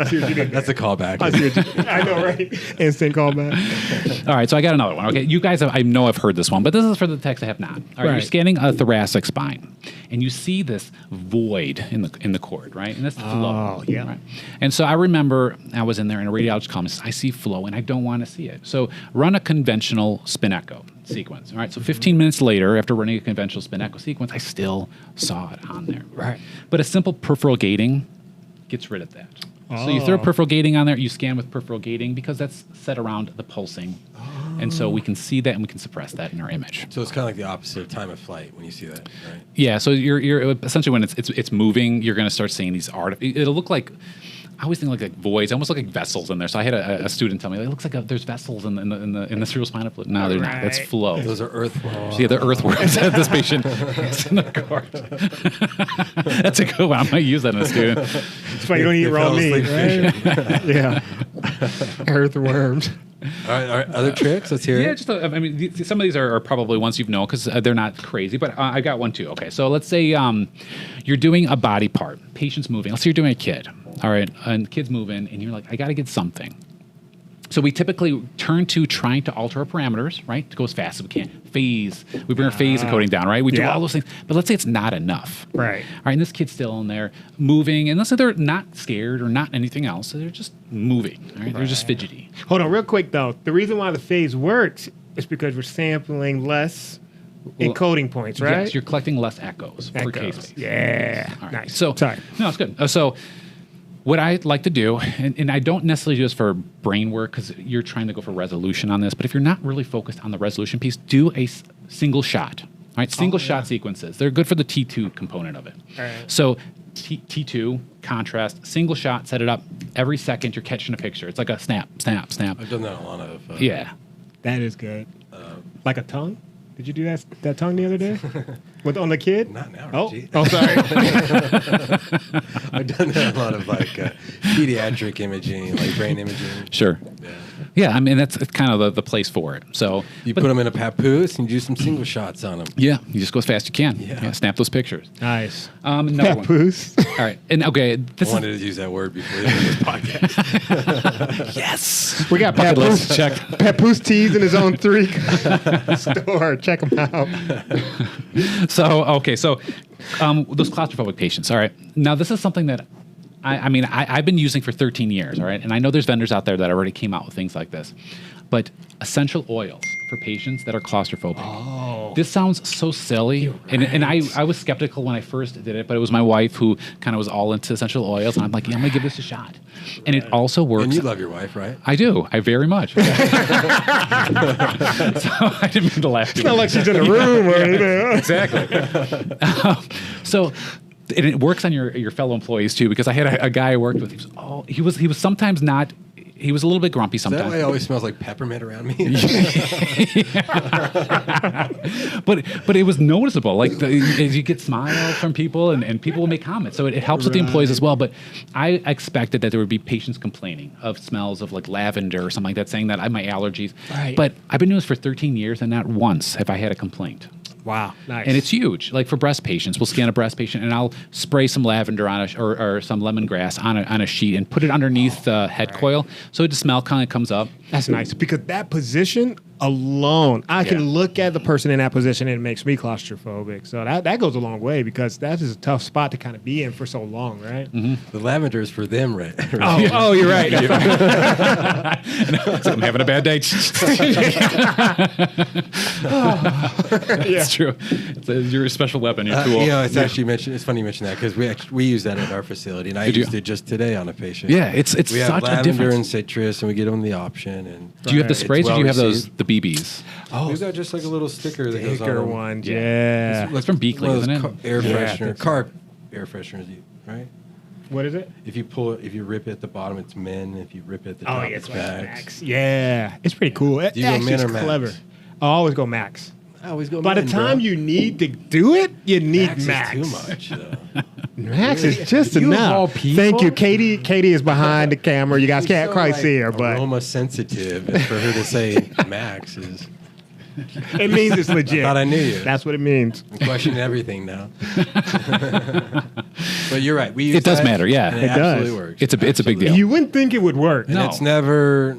Speaker 2: see what you did.
Speaker 1: That's a callback.
Speaker 2: I know, right? Instant callback.
Speaker 3: All right, so I got another one. Okay, you guys, I know I've heard this one, but this is for the techs that have not. All right, you're scanning a thoracic spine, and you see this void in the cord, right? And that's flow.
Speaker 2: Oh, yeah.
Speaker 3: Right? And so I remember I was in there, and a radiologist called me and said, I see flow, and I don't want to see it. So run a conventional spin echo sequence. All right, so 15 minutes later, after running a conventional spin echo sequence, I still saw it on there.
Speaker 2: Right.
Speaker 3: But a simple peripheral gating gets rid of that. So you throw peripheral gating on there, you scan with peripheral gating because that's set around the pulsing. And so we can see that and we can suppress that in our image.
Speaker 1: So it's kind of like the opposite of time of flight when you see that, right?
Speaker 3: Yeah, so you're essentially when it's moving, you're going to start seeing these it'll look like, I always think like voids, almost look like vessels in there. So I had a student tell me, it looks like there's vessels in the cerebrospinal fluid. No, they're not. That's flow.
Speaker 1: Those are earthworms.
Speaker 3: Yeah, the earthworms that this patient is in the cord. That's a good one. I might use that in a student.
Speaker 2: That's why you don't eat raw meat, right? Yeah. Earthworms.
Speaker 1: All right, other tricks? Let's hear
Speaker 3: Yeah,
Speaker 1: it.
Speaker 3: just I mean, some of these are probably ones you've known because they're not crazy, but I got one too. Okay, so let's say you're doing a body part, patient's moving. Let's say you're doing a kid, all right, and the kid's moving, and you're like, I got to get something. So we typically turn to trying to alter our parameters, right, to go as fast as we can. Phase, we bring our phase encoding down, right? We do all those things, but let's say it's not enough.
Speaker 2: Right.
Speaker 3: All right, and this kid's still in there moving, and let's say they're not scared or not anything else, so they're just moving, all right? They're just fidgety.
Speaker 2: Hold on, real quick though. The reason why the phase works is because we're sampling less encoding points, right?
Speaker 3: Yes, you're collecting less echoes per case base.
Speaker 2: Yeah.
Speaker 3: All right.
Speaker 2: Nice.
Speaker 3: So,
Speaker 2: Sorry.
Speaker 3: No, it's good. So, what I like to do, and I don't necessarily do this for brain work because you're trying to go for resolution on this, but if you're not really focused on the resolution piece, do a single shot. All right, single shot sequences. They're good for the T2 component of it.
Speaker 2: All right.
Speaker 3: So, T2, contrast, single shot, set it up. Every second, you're catching a picture. It's like a snap, snap, snap.
Speaker 1: I've done that a lot of.
Speaker 3: Yeah.
Speaker 2: That is good. Like a tongue? Did you do that tongue the other day? On the kid?
Speaker 1: Not now,
Speaker 2: Oh,
Speaker 1: Reggie.
Speaker 2: sorry.
Speaker 1: I've done that a lot of like pediatric imaging, like brain imaging.
Speaker 3: Sure.
Speaker 1: Yeah.
Speaker 3: Yeah, I mean, that's kind of the place for it. So
Speaker 1: You put them in a papoose and do some single shots on them.
Speaker 3: yeah, you just go as fast as you can.
Speaker 1: Yeah.
Speaker 3: Snap those pictures.
Speaker 2: Nice.
Speaker 3: Another one.
Speaker 2: Papoose.
Speaker 3: All right, and okay,
Speaker 1: I
Speaker 3: this is
Speaker 1: wanted to use that word before this podcast.
Speaker 3: yes.
Speaker 2: We got
Speaker 3: Bucket list,
Speaker 2: Papoose.
Speaker 3: check.
Speaker 2: Papoose teas in his own 3 store. Check them out.
Speaker 3: So those claustrophobic patients. All right, now this is something that I've been using for 13 years. All right, and I know there's vendors out there that already came out with things like this, but essential oils for patients that are claustrophobic. Oh. This sounds so silly, and I was skeptical when I first did it, but it was my wife who kind of was all into essential oils, and I'm like, yeah, I'm gonna give this a shot, and it also works.
Speaker 1: And you love your wife, right?
Speaker 3: I do. I very much. So I didn't mean to laugh.
Speaker 2: It's not like she's in the room or anything.
Speaker 3: Exactly. And it works on your fellow employees too, because I had a guy I worked with. He was sometimes not. He was a little bit grumpy
Speaker 1: Is that
Speaker 3: sometimes.
Speaker 1: why it always smells like peppermint around me?
Speaker 3: but it was noticeable. Like as you get smiles from people, and people will make comments, so it helps with the employees as well. But I expected that there would be patients complaining of smells of like lavender or something like that, saying that I have my allergies.
Speaker 2: Right.
Speaker 3: But I've been doing this for 13 years, and not once have I had a complaint.
Speaker 2: Wow. Nice.
Speaker 3: And it's huge. Like for breast patients, we'll scan a breast patient, and I'll spray some lavender on or some lemongrass on a sheet and put it underneath the head coil, so the smell kind of comes up.
Speaker 2: That's nice because that position alone, I can look at the person in that position and it makes me claustrophobic. So that goes a long way because that is a tough spot to kind of be in for so long, right?
Speaker 3: Mm-hmm.
Speaker 1: The lavender is for them, right?
Speaker 2: Oh, you're right.
Speaker 3: I'm having a bad day. It's true. It's your special weapon, your tool.
Speaker 1: It's actually it's funny you mention that because we use that at our facility, and I used it just today on a patient.
Speaker 3: Yeah, it's
Speaker 1: we have
Speaker 3: such a
Speaker 1: lavender
Speaker 3: difference.
Speaker 1: and citrus, and we give them the option. And
Speaker 3: Do you have the sprays, or do you have the BBs?
Speaker 1: we've got just like a little sticker that goes on
Speaker 2: Bigger
Speaker 1: them.
Speaker 2: one,
Speaker 3: Yeah.
Speaker 2: yeah.
Speaker 3: It's from Beakley,
Speaker 1: One of
Speaker 3: isn't
Speaker 1: those
Speaker 3: it?
Speaker 1: air
Speaker 2: Yeah, I
Speaker 1: freshener,
Speaker 2: think so.
Speaker 1: car air fresheners, right?
Speaker 2: What is it?
Speaker 1: If you rip it at the bottom, it's men. If you rip it at the
Speaker 2: Oh,
Speaker 1: top,
Speaker 2: yeah,
Speaker 1: it's
Speaker 2: it's like
Speaker 1: max.
Speaker 2: Max. Yeah, it's pretty cool.
Speaker 1: Do you go
Speaker 2: Actually,
Speaker 1: min or
Speaker 2: it's
Speaker 1: max?
Speaker 2: clever. I always go Max.
Speaker 1: I always go
Speaker 2: By the
Speaker 1: men,
Speaker 2: time
Speaker 1: bro.
Speaker 2: you need to do it, you need
Speaker 1: Max
Speaker 2: Max.
Speaker 1: is too much, though.
Speaker 2: Max is just
Speaker 1: You of all
Speaker 2: enough.
Speaker 1: people?
Speaker 2: Thank you, Katie. Katie is behind the camera. You guys
Speaker 1: She's
Speaker 2: can't
Speaker 1: so,
Speaker 2: quite
Speaker 1: like,
Speaker 2: see her, but
Speaker 1: aroma sensitive, and for her to say max is.
Speaker 2: it means it's legit.
Speaker 1: Thought I knew you.
Speaker 2: That's what it means.
Speaker 1: I'm questioning everything now. But you're right. We use
Speaker 3: It does
Speaker 1: that,
Speaker 3: matter, yeah.
Speaker 1: and
Speaker 3: It
Speaker 1: it
Speaker 2: does.
Speaker 1: absolutely works.
Speaker 3: It's a big
Speaker 1: Absolutely.
Speaker 3: deal.
Speaker 2: You wouldn't think it would work.
Speaker 1: And
Speaker 3: No.
Speaker 1: it's never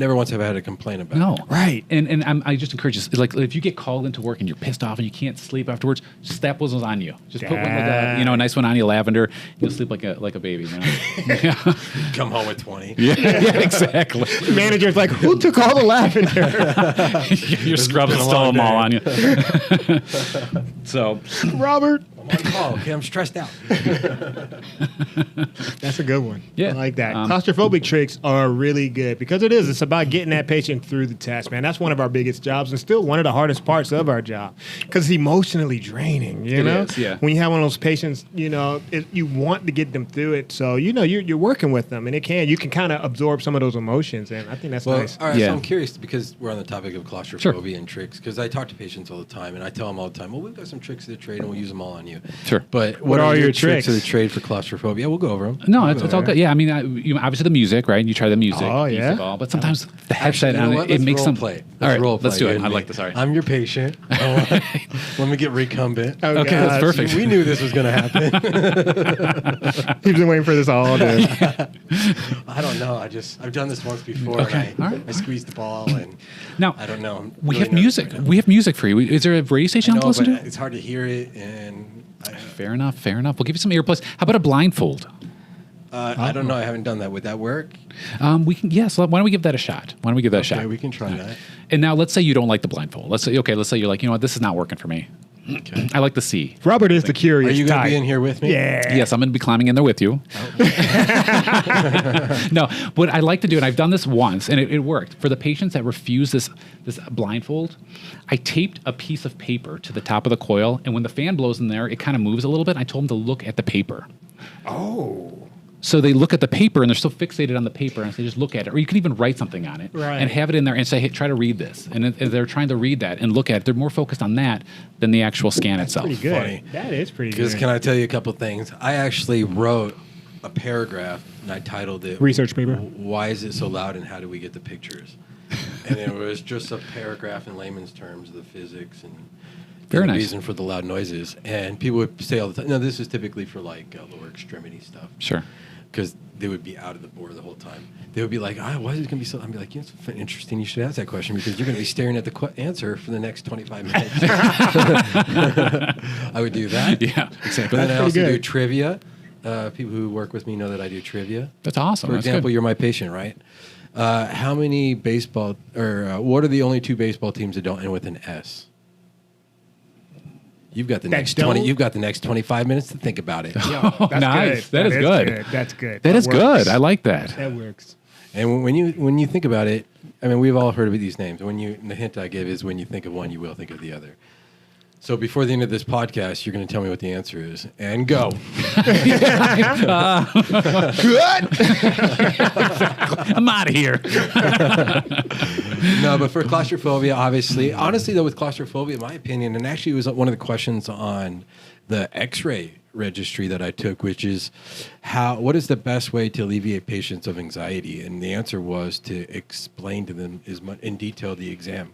Speaker 1: once have I had a complaint about
Speaker 3: No,
Speaker 1: it.
Speaker 2: Right.
Speaker 3: And I just encourage you, like if you get called into work and you're pissed off and you can't sleep afterwards, just slap those on you. Just put one like a nice one on you, lavender. You'll sleep like a baby. You know? Yeah.
Speaker 1: Come home with 20.
Speaker 3: Yeah, exactly.
Speaker 2: The manager's like, who took all the lavender?
Speaker 3: Your scrubs
Speaker 1: been
Speaker 3: will
Speaker 1: a
Speaker 3: stole
Speaker 1: long
Speaker 3: them all
Speaker 1: day.
Speaker 3: on you. So,
Speaker 2: Robert.
Speaker 1: I'm on call. Okay, I'm stressed out.
Speaker 2: That's a good one.
Speaker 3: Yeah.
Speaker 2: I like that.
Speaker 3: Um,
Speaker 2: Claustrophobic tricks are really good because it's about getting that patient through the test, man. That's one of our biggest jobs and still one of the hardest parts of our job because it's emotionally draining, you
Speaker 3: It
Speaker 2: know?
Speaker 3: is, yeah.
Speaker 2: When you have one of those patients, you want to get them through it. So, you're working with them and you can kind of absorb some of those emotions. And I think that's
Speaker 1: Well,
Speaker 2: nice.
Speaker 1: all right.
Speaker 3: Yeah.
Speaker 1: So I'm curious because we're on the topic of claustrophobia and tricks. Because I talk to patients all the time, and I tell them all the time, "Well, we've got some tricks of the trade, and we'll use them all on you."
Speaker 3: Sure.
Speaker 1: But what
Speaker 2: are
Speaker 1: are
Speaker 2: your
Speaker 1: your tricks of the
Speaker 2: tricks?
Speaker 1: trade for claustrophobia? We'll go over them.
Speaker 3: No, it's all good. Yeah, I mean, obviously the music, right? You try the music.
Speaker 2: Oh,
Speaker 3: piece
Speaker 2: yeah?
Speaker 3: of all, but sometimes the headset
Speaker 1: You know
Speaker 3: on
Speaker 1: what?
Speaker 3: it
Speaker 1: Let's
Speaker 3: makes
Speaker 1: role
Speaker 3: some
Speaker 1: play.
Speaker 3: All right,
Speaker 1: role
Speaker 3: let's
Speaker 1: play,
Speaker 3: do
Speaker 1: you
Speaker 3: it.
Speaker 1: and
Speaker 3: I
Speaker 1: me.
Speaker 3: like this. All right.
Speaker 1: I'm your patient. Let me get recumbent.
Speaker 2: Oh,
Speaker 3: Okay, that's
Speaker 2: gosh.
Speaker 3: perfect.
Speaker 1: We knew this was going to happen.
Speaker 2: He's been waiting for this all day.
Speaker 1: I don't know. I've done this once before.
Speaker 3: Okay,
Speaker 1: And
Speaker 3: all right.
Speaker 1: I squeezed the ball, and
Speaker 3: Now,
Speaker 1: I don't know. I'm
Speaker 3: we
Speaker 1: really
Speaker 3: have music.
Speaker 1: nervous right now.
Speaker 3: We have music for you. Is there a radio station
Speaker 1: I
Speaker 3: to
Speaker 1: know,
Speaker 3: listen
Speaker 1: but
Speaker 3: to?
Speaker 1: it's hard to hear it, and
Speaker 3: Fair enough. Fair enough. We'll give you some earplugs. How about a blindfold?
Speaker 1: I don't know. I haven't done that. Would that work?
Speaker 3: We can. Yes. Why don't we give that a shot? Why don't we give that a
Speaker 1: Okay,
Speaker 3: shot?
Speaker 1: we can try that.
Speaker 3: And now, let's say you don't like the blindfold. Let's say you're like, you know what, this is not working for me.
Speaker 1: Okay.
Speaker 3: I like the C.
Speaker 2: Robert is the curious
Speaker 1: Are you going to
Speaker 2: type.
Speaker 1: be in here with me?
Speaker 2: Yeah.
Speaker 3: Yes, I'm going to be climbing in there with you. No, what I like to do, and I've done this once, and it worked. For the patients that refuse this blindfold, I taped a piece of paper to the top of the coil, and when the fan blows in there, it kind of moves a little bit. I told them to look at the paper.
Speaker 2: Oh.
Speaker 3: So they look at the paper, and they're so fixated on the paper, and I say, just look at it. Or you can even write something on it
Speaker 2: Right.
Speaker 3: and have it in there and say, hey, try to read this. And they're trying to read that and look at it. They're more focused on that than the actual scan itself.
Speaker 2: Pretty good.
Speaker 1: Funny.
Speaker 2: That is pretty
Speaker 1: Because
Speaker 2: good.
Speaker 1: can I tell you a couple things? I actually wrote a paragraph, and I titled it
Speaker 2: Research paper?
Speaker 1: Why is it so loud, and how do we get the pictures? And it was just a paragraph in layman's terms of the physics and
Speaker 3: Very
Speaker 1: the
Speaker 3: nice.
Speaker 1: reason for the loud noises. And people would say all the time, no, this is typically for like lower extremity stuff.
Speaker 3: Sure.
Speaker 1: Because they would be out of the bore the whole time. They would be like, why is it going to be so? I'd be like, it's interesting. You should ask that question because you're going to be staring at the answer for the next 25 minutes. I would do that.
Speaker 3: Yeah, exactly.
Speaker 1: But then I
Speaker 2: That's
Speaker 1: also
Speaker 2: pretty
Speaker 1: do
Speaker 2: good.
Speaker 1: trivia. People who work with me know that I do trivia.
Speaker 3: That's awesome.
Speaker 1: For
Speaker 3: That's
Speaker 1: example,
Speaker 3: good.
Speaker 1: you're my patient, right? How many baseball, or what are the only 2 baseball teams that don't end with an S? You've got the
Speaker 2: That
Speaker 1: next
Speaker 2: don't?
Speaker 1: 20. You've got the next 25 minutes to think about it.
Speaker 2: Yeah, that's
Speaker 3: Nice.
Speaker 2: good.
Speaker 3: That is good.
Speaker 2: That's good.
Speaker 3: That is
Speaker 2: works.
Speaker 3: good. I like that.
Speaker 2: That works.
Speaker 1: And when you think about it, I mean, we've all heard of these names. The hint I give is when you think of one, you will think of the other. So before the end of this podcast, you're going to tell me what the answer is, and go.
Speaker 3: I'm out of here.
Speaker 1: No, but for claustrophobia, honestly though, with claustrophobia, in my opinion, and actually it was one of the questions on the X-ray registry that I took, which is what is the best way to alleviate patients of anxiety? And the answer was to explain to them in detail the exam,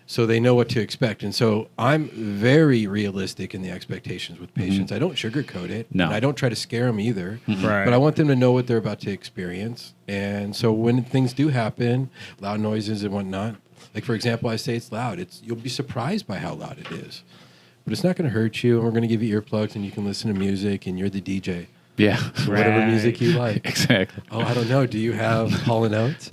Speaker 1: so they know what to expect. And so I'm very realistic in the expectations with patients. I don't sugarcoat it.
Speaker 3: No.
Speaker 1: And I don't try to scare them either.
Speaker 2: Right.
Speaker 1: But I want them to know what they're about to experience. And so when things do happen, loud noises and whatnot, like for example, I say it's loud. You'll be surprised by how loud it is. But it's not going to hurt you. And we're going to give you earplugs and you can listen to music and you're the DJ.
Speaker 3: Yeah.
Speaker 1: So whatever
Speaker 2: Right.
Speaker 1: music you like.
Speaker 3: Exactly.
Speaker 1: Oh, I don't know. Do you have Hall & Oates?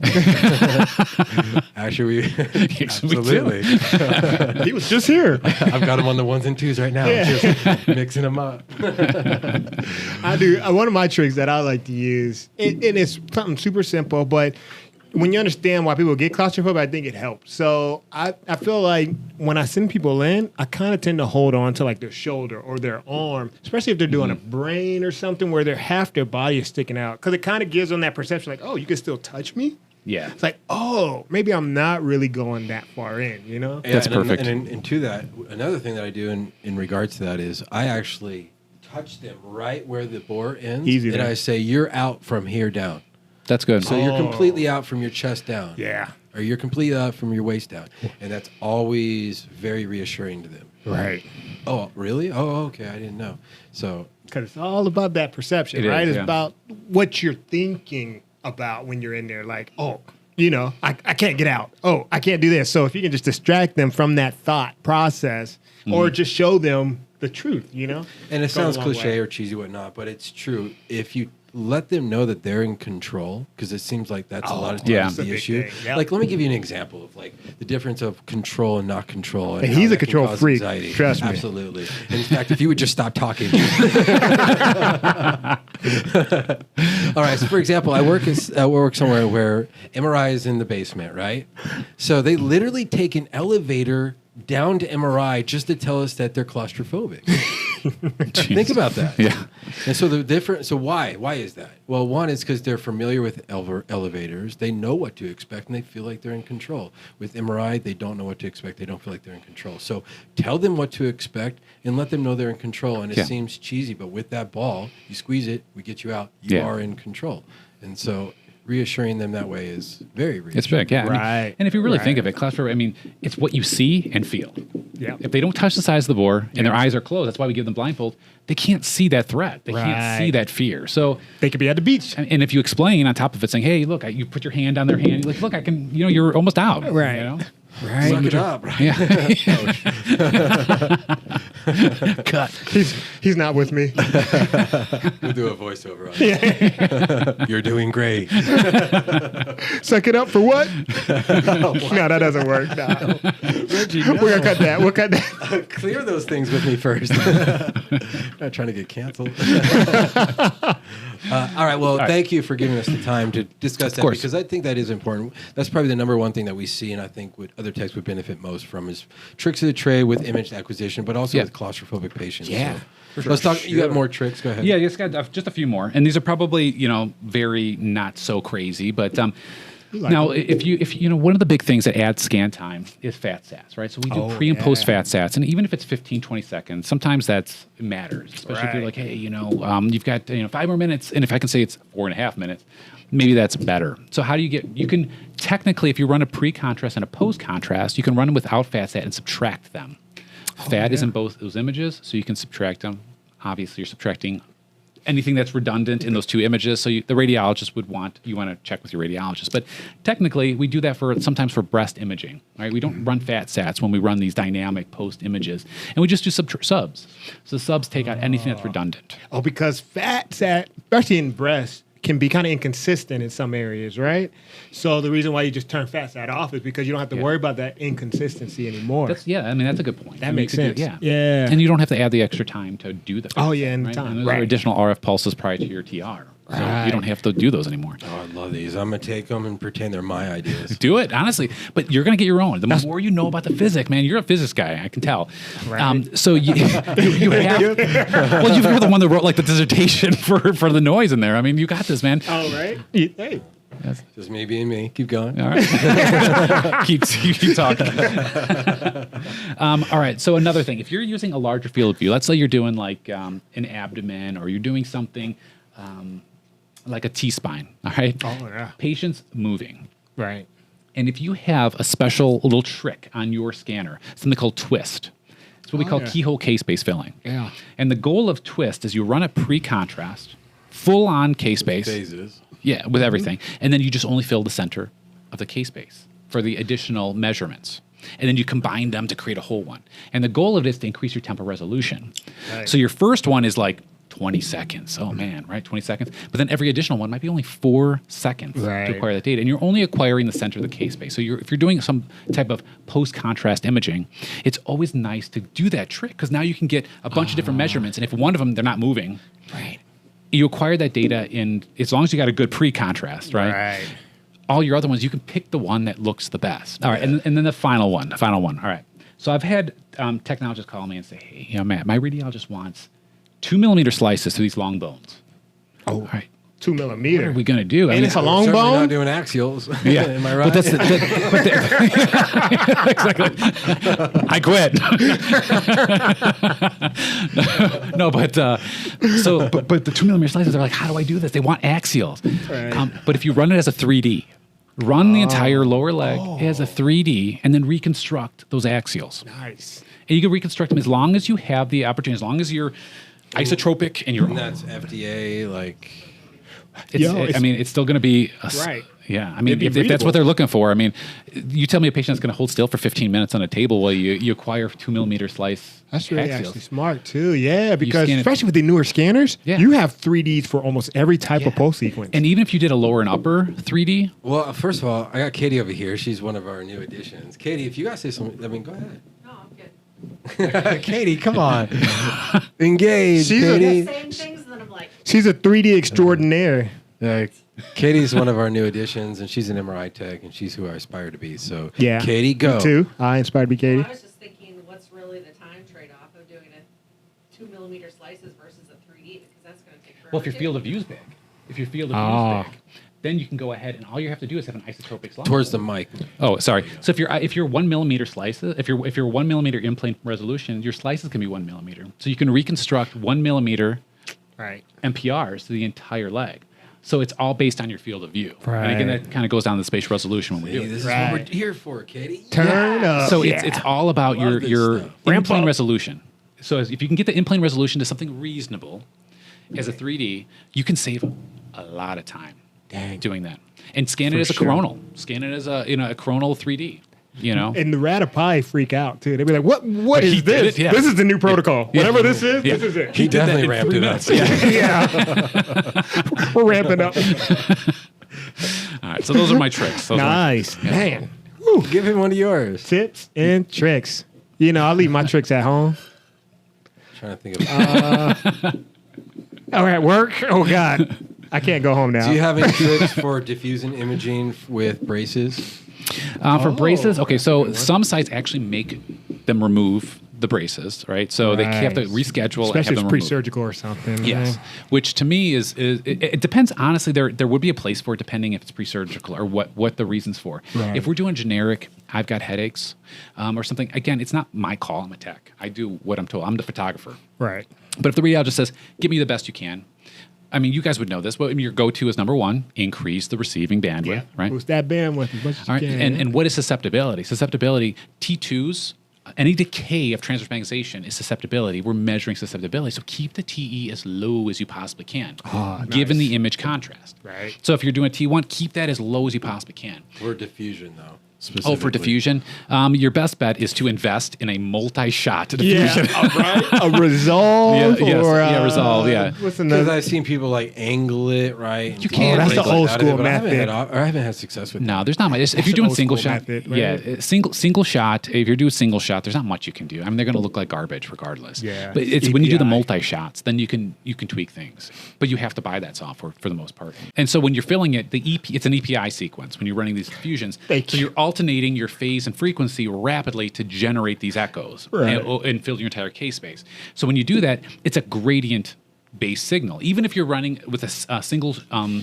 Speaker 1: Actually,
Speaker 3: Yes, we do.
Speaker 1: absolutely.
Speaker 2: He was just here.
Speaker 1: I've got them on the 1s and 2s right now.
Speaker 2: Yeah.
Speaker 1: Just mixing them up.
Speaker 2: I do. One of my tricks that I like to use, and it's something super simple, but when you understand why people get claustrophobic, I think it helps. So I feel like when I send people in, I kind of tend to hold on to like their shoulder or their arm, especially if they're doing a brain or something where half their body is sticking out, because it kind of gives them that perception like, oh, you can still touch me.
Speaker 3: Yeah.
Speaker 2: It's like, oh, maybe I'm not really going that far in, you know?
Speaker 1: Yeah,
Speaker 3: That's
Speaker 1: and
Speaker 3: perfect.
Speaker 1: And to that, another thing that I do in regards to that is I actually touch them right where the bore ends.
Speaker 2: Easy
Speaker 1: and
Speaker 2: there.
Speaker 1: I say, you're out from here down.
Speaker 3: That's good.
Speaker 1: So you're completely out from your chest down.
Speaker 2: Yeah.
Speaker 1: Or you're completely out from your waist down. And that's always very reassuring to them.
Speaker 2: Right.
Speaker 1: Oh, really? Oh, okay. I didn't know. So
Speaker 2: Because it's all about that perception,
Speaker 3: It
Speaker 2: right?
Speaker 3: is,
Speaker 2: It's
Speaker 3: yeah.
Speaker 2: about what you're thinking about when you're in there. Like, oh, you know, I can't get out. Oh, I can't do this. So if you can just distract them from that thought process or just show them the truth, you know?
Speaker 1: And it
Speaker 2: Goes a
Speaker 1: sounds
Speaker 2: long
Speaker 1: cliche
Speaker 2: way.
Speaker 1: or cheesy, whatnot, but it's true. If you let them know that they're in control, because it seems like that's a lot of times
Speaker 3: yeah.
Speaker 2: That's a
Speaker 1: the
Speaker 2: big
Speaker 1: issue.
Speaker 2: thing, yep.
Speaker 1: Like, let me give you an example of like the difference of control and not control.
Speaker 2: And
Speaker 1: how
Speaker 2: he's a
Speaker 1: that can
Speaker 2: control
Speaker 1: cause
Speaker 2: freak,
Speaker 1: anxiety.
Speaker 2: trust me.
Speaker 1: Absolutely. In fact, if you would just stop talking. All right. So, for example, I work somewhere where MRI is in the basement, right? So they literally take an elevator down to MRI just to tell us that they're claustrophobic. Think about that.
Speaker 3: Yeah.
Speaker 1: And so why is that? Well, one is because they're familiar with elevators. They know what to expect, and they feel like they're in control. With MRI, they don't know what to expect. They don't feel like they're in control. So tell them what to expect and let them know they're in control. And it seems cheesy, but with that ball, you squeeze it, we get you out. You are in control. And so reassuring them that way is very reassuring.
Speaker 3: It's big, yeah.
Speaker 2: Right.
Speaker 3: I mean, and if you really think of it, claustrophobic, I mean, it's what you see and feel.
Speaker 2: Yeah.
Speaker 3: If they don't touch the sides of the bore and their eyes are closed, that's why we give them blindfold, they can't see that threat. They can't see that fear. So
Speaker 2: they could be at the beach.
Speaker 3: and if you explain on top of it saying, hey, look, you put your hand on their hand, you're like, look, I can, you're almost out.
Speaker 2: Right.
Speaker 3: You know?
Speaker 2: Right.
Speaker 1: Suck it up, right?
Speaker 3: Yeah. Cut.
Speaker 2: He's not with me.
Speaker 1: We'll do a voiceover on it. You're doing great.
Speaker 2: Suck it up for what? No, that doesn't work. No.
Speaker 1: Reggie,
Speaker 2: We're gonna cut that. We'll cut that.
Speaker 1: Clear those things with me first. Not trying to get canceled. All right. Well, thank you for giving us the time to discuss that, because I think that is important. That's probably the number one thing that we see, and I think what other techs would benefit most from is tricks of the trade with image acquisition, but also with claustrophobic patients.
Speaker 3: Yeah.
Speaker 1: So let's talk. You got more tricks? Go ahead.
Speaker 3: Yeah, just a few more, and these are probably very not so crazy, but now if you one of the big things that adds scan time is fat sats, right? So we do pre and post fat sats, and even if it's 15, 20 seconds, sometimes it matters, especially if you're like, hey, you've got 5 more minutes, and if I can say it's 4.5 minutes, maybe that's better. So how do you can technically, if you run a pre-contrast and a post-contrast, you can run them without fat sat and subtract them. Fat is in both those images, so you can subtract them. Obviously, you're subtracting anything that's redundant in those two images. So the radiologist you want to check with your radiologist. But technically, we do that sometimes for breast imaging. Right? We don't run fat sats when we run these dynamic post images, and we just do subs. So the subs take out anything that's redundant.
Speaker 2: Oh, because fat sat, especially in breast, can be kind of inconsistent in some areas, right? So the reason why you just turn fat sat off is because you don't have to worry about that inconsistency anymore.
Speaker 3: That's a good point.
Speaker 2: That makes sense.
Speaker 3: Yeah. And you don't have to add the extra time to do that.
Speaker 2: Oh, yeah, and
Speaker 3: right?
Speaker 2: time.
Speaker 3: And those are additional RF pulses prior to your TR. So you don't have to do those anymore.
Speaker 1: Oh, I love these. I'm going to take them and pretend they're my ideas.
Speaker 3: Do it, honestly. But you're going to get your own. The more you know about the physics, man, you're a physics guy. I can tell. Right. So you have... well, you're the one that wrote the dissertation for the noise in there. I mean, you got this, man.
Speaker 2: Oh, right? Hey.
Speaker 1: That's just me being me. Keep going.
Speaker 3: All right. keep talking. All right. So another thing, if you're using a larger field of view, let's say you're doing an abdomen, or you're doing something... like a T-spine, all right?
Speaker 2: Oh, yeah.
Speaker 3: Patients moving.
Speaker 2: Right.
Speaker 3: And if you have a special little trick on your scanner, something called twist. It's what we call keyhole case-based filling.
Speaker 2: Yeah.
Speaker 3: And the goal of twist is you run a pre-contrast, full-on case base.
Speaker 1: Phases.
Speaker 3: Yeah, with everything. And then you just only fill the center of the case base for the additional measurements. And then you combine them to create a whole one. And the goal of it is to increase your temporal resolution. Right. So your first one is 20 seconds. Oh man, right? 20 seconds. But then every additional one might be only 4 seconds to acquire that data. And you're only acquiring the center of the case base. So if you're doing some type of post-contrast imaging, it's always nice to do that trick, because now you can get a bunch of different measurements. And if one of them, they're not moving, right? You acquire that data as long as you got a good pre-contrast, right?
Speaker 2: Right.
Speaker 3: All your other ones, you can pick the one that looks the best. All right. And then the final one. All right. So I've had technologists call me and say, hey, Matt, my radiologist wants 2 millimeter slices to these long bones.
Speaker 2: Oh,
Speaker 3: all right.
Speaker 2: 2 millimeter.
Speaker 3: What are we going to do?
Speaker 2: And it's a long
Speaker 1: Certainly
Speaker 2: bone?
Speaker 1: not doing axials.
Speaker 3: Yeah.
Speaker 1: Am I right?
Speaker 3: But exactly. I quit. No, but the 2 millimeter slices are like, how do I do this? They want axials. Right. But if you run it as a 3D, run the entire lower leg as a 3D, and then reconstruct those axials.
Speaker 2: Nice.
Speaker 3: And you can reconstruct them as long as you have the opportunity, as long as you're isotropic and you're...
Speaker 1: And that's FDA,
Speaker 3: it's still going to be...
Speaker 2: Right.
Speaker 3: Yeah, I mean, if that's what they're looking for, I mean, you tell me a patient that's going to hold still for 15 minutes on a table while you acquire 2 millimeter slice.
Speaker 2: That's really
Speaker 3: axials.
Speaker 2: actually smart too. Yeah, because
Speaker 3: scan it-
Speaker 2: especially with the newer scanners, you have 3Ds for almost every type of pulse sequence.
Speaker 3: And even if you did a lower and upper 3D,
Speaker 1: Well, first of all, I got Katie over here. She's one of our new additions. Katie, if you guys say something, go ahead.
Speaker 4: No, I'm good.
Speaker 1: Katie, come on. Engage,
Speaker 2: She's
Speaker 1: Katie.
Speaker 4: Saying things, and then I'm like,
Speaker 2: She's a 3D extraordinaire.
Speaker 1: Katie's one of our new additions, and she's an MRI tech, and she's who I aspire to be. So,
Speaker 2: Yeah.
Speaker 1: Katie, go.
Speaker 2: Me too. I inspired to be Katie.
Speaker 4: I was just thinking, what's really the time trade-off of doing a 2 millimeter millimeter slices versus a 3D because that's going to take forever.
Speaker 3: Well, if your
Speaker 4: too.
Speaker 3: field of view is big, then you can go ahead and all you have to do is have an isotropic slice.
Speaker 1: Towards the mic.
Speaker 3: Oh, sorry. So if you're 1 millimeter slices, if you're 1 millimeter in-plane resolution, your slices can be 1 millimeter. So you can reconstruct 1 millimeter MPRs to the entire leg. So it's all based on your field of view.
Speaker 2: Right.
Speaker 3: And again, that kind of goes down to the spatial resolution when we do
Speaker 1: Hey,
Speaker 3: it.
Speaker 1: this is what we're here for, Katie.
Speaker 2: Turn up.
Speaker 3: So it's all about
Speaker 1: Love
Speaker 3: your
Speaker 1: this
Speaker 3: your
Speaker 1: stuff.
Speaker 3: in-plane resolution. So if you can get the in-plane resolution to something reasonable as a 3D, you can save a lot of time doing that. And scan it as a coronal. Scan it as a coronal 3D. You know.
Speaker 2: And the rata probably freak out too. They'd be like, "What
Speaker 3: he
Speaker 2: is
Speaker 3: did
Speaker 2: this?
Speaker 3: it, yeah.
Speaker 2: This is the new protocol.
Speaker 3: Yeah.
Speaker 2: Whatever this is,
Speaker 3: Yeah.
Speaker 2: this is it."
Speaker 1: He
Speaker 3: did that
Speaker 1: definitely
Speaker 3: in
Speaker 1: ramped
Speaker 3: 3
Speaker 1: it
Speaker 3: minutes.
Speaker 1: up.
Speaker 3: Yeah.
Speaker 2: We're ramping up.
Speaker 3: All right. So those are my tricks. Those are-
Speaker 2: Nice, man.
Speaker 1: Give him one of yours.
Speaker 2: Tips and tricks. You know, I leave my tricks at home.
Speaker 1: Trying to think of.
Speaker 2: Oh, at work? Oh God, I can't go home now.
Speaker 1: Do you have any tricks for diffusing imaging with braces?
Speaker 3: For braces, okay, so some sites actually make them remove the braces, right? So they have to
Speaker 2: Right.
Speaker 3: reschedule and
Speaker 2: Especially
Speaker 3: have
Speaker 2: if
Speaker 3: them
Speaker 2: it's
Speaker 3: removed.
Speaker 2: pre-surgical or something.
Speaker 3: Yes, which to me is it depends. Honestly, there would be a place for it depending if it's pre-surgical or what the reasons for.
Speaker 2: Right.
Speaker 3: If we're doing generic, I've got headaches, or something. Again, it's not my call. I'm a tech. I do what I'm told. I'm the photographer.
Speaker 2: Right.
Speaker 3: But if the radiologist says, "Give me the best you can," I mean, you guys would know this. But your go-to is number one: increase the receiving bandwidth, right?
Speaker 2: Boost that bandwidth as much as
Speaker 3: All right,
Speaker 2: you can.
Speaker 3: and what is susceptibility? Susceptibility, T2s, any decay of transverse magnetization is susceptibility. We're measuring susceptibility. So keep the TE as low as you possibly can, given
Speaker 2: nice.
Speaker 3: the image contrast.
Speaker 2: Right.
Speaker 3: So if you're doing a T1, keep that as low as you possibly can.
Speaker 1: For diffusion, though.
Speaker 3: Oh, for diffusion, your best bet is to invest in a multi-shot
Speaker 2: yeah,
Speaker 3: diffusion.
Speaker 2: right. A resolve
Speaker 3: yes,
Speaker 2: or
Speaker 3: yeah, resolve, yeah.
Speaker 2: What's
Speaker 1: Because
Speaker 2: another?
Speaker 1: I've seen people like angle it, right?
Speaker 3: You can't.
Speaker 2: that's the
Speaker 1: Break
Speaker 2: old
Speaker 1: out of
Speaker 2: school
Speaker 1: but I
Speaker 2: method.
Speaker 1: haven't had success with
Speaker 3: No, there's not much. If
Speaker 2: That's
Speaker 3: you're
Speaker 2: an
Speaker 3: doing
Speaker 2: old
Speaker 3: single
Speaker 2: school
Speaker 3: shot,
Speaker 2: method, right?
Speaker 3: yeah, single shot. If you're doing single shot, there's not much you can do. I mean, they're going to look like garbage regardless.
Speaker 2: Yeah,
Speaker 3: but it's when you do the
Speaker 2: API.
Speaker 3: multi shots, then you can tweak things. But you have to buy that software for the most part. And so when you're filling it, it's an EPI sequence when you're running these diffusions.
Speaker 2: Thank
Speaker 3: so
Speaker 2: you.
Speaker 3: you're alternating your phase and frequency rapidly to generate these echoes
Speaker 2: Right.
Speaker 3: and fill your entire case space. So when you do that, it's a gradient based signal. Even if you're running with a single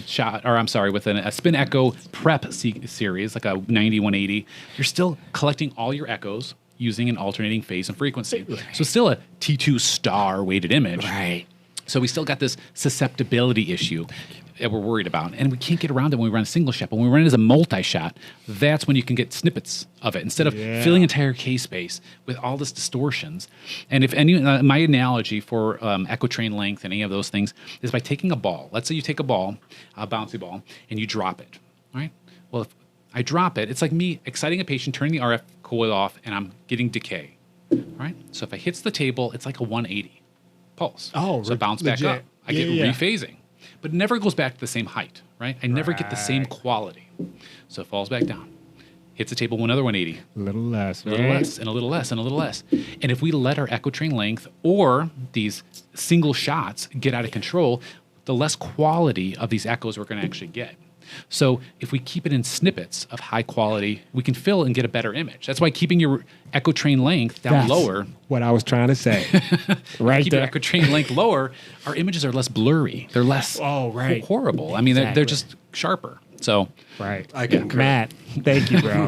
Speaker 3: shot, or I'm sorry, with a spin echo prep series, like a 90-180, you're still collecting all your echoes using an alternating phase and frequency. So it's still a T2 star weighted image.
Speaker 2: Right.
Speaker 3: So we still got this susceptibility issue that we're worried about. And we can't get around it when we run a single shot. But when we run it as a multi-shot, that's when you can get snippets of it instead of filling entire case space with all this distortions. And if any, my analogy for echo train length and any of those things is by taking a ball. Let's say you take a ball, a bouncy ball, and you drop it, all right? Well, if I drop it, it's like me exciting a patient, turning the RF coil off, and I'm getting decay, all right? So if it hits the table, it's like a 180 pulse.
Speaker 2: Oh,
Speaker 3: so bounce back
Speaker 2: legit.
Speaker 3: up. I get
Speaker 2: Yeah.
Speaker 3: rephasing. But it never goes back to the same height, right? I never get the same
Speaker 2: Right.
Speaker 3: quality. So it falls back down. Hits the table, another 180.
Speaker 2: A little less.
Speaker 3: A little less, and a little less, and a little less. And if we let our echo train length or these single shots get out of control, the less quality of these echoes we're going to actually get. So if we keep it in snippets of high quality, we can fill and get a better image. That's why keeping your echo train length down
Speaker 2: That's
Speaker 3: lower,
Speaker 2: what I was trying to say. right
Speaker 3: keep your
Speaker 2: there.
Speaker 3: echo train length lower, our images are less blurry. They're less horrible. I mean, they're
Speaker 2: Exactly.
Speaker 3: just sharper. So,
Speaker 2: Right.
Speaker 1: I concur.
Speaker 2: Matt, thank you, bro.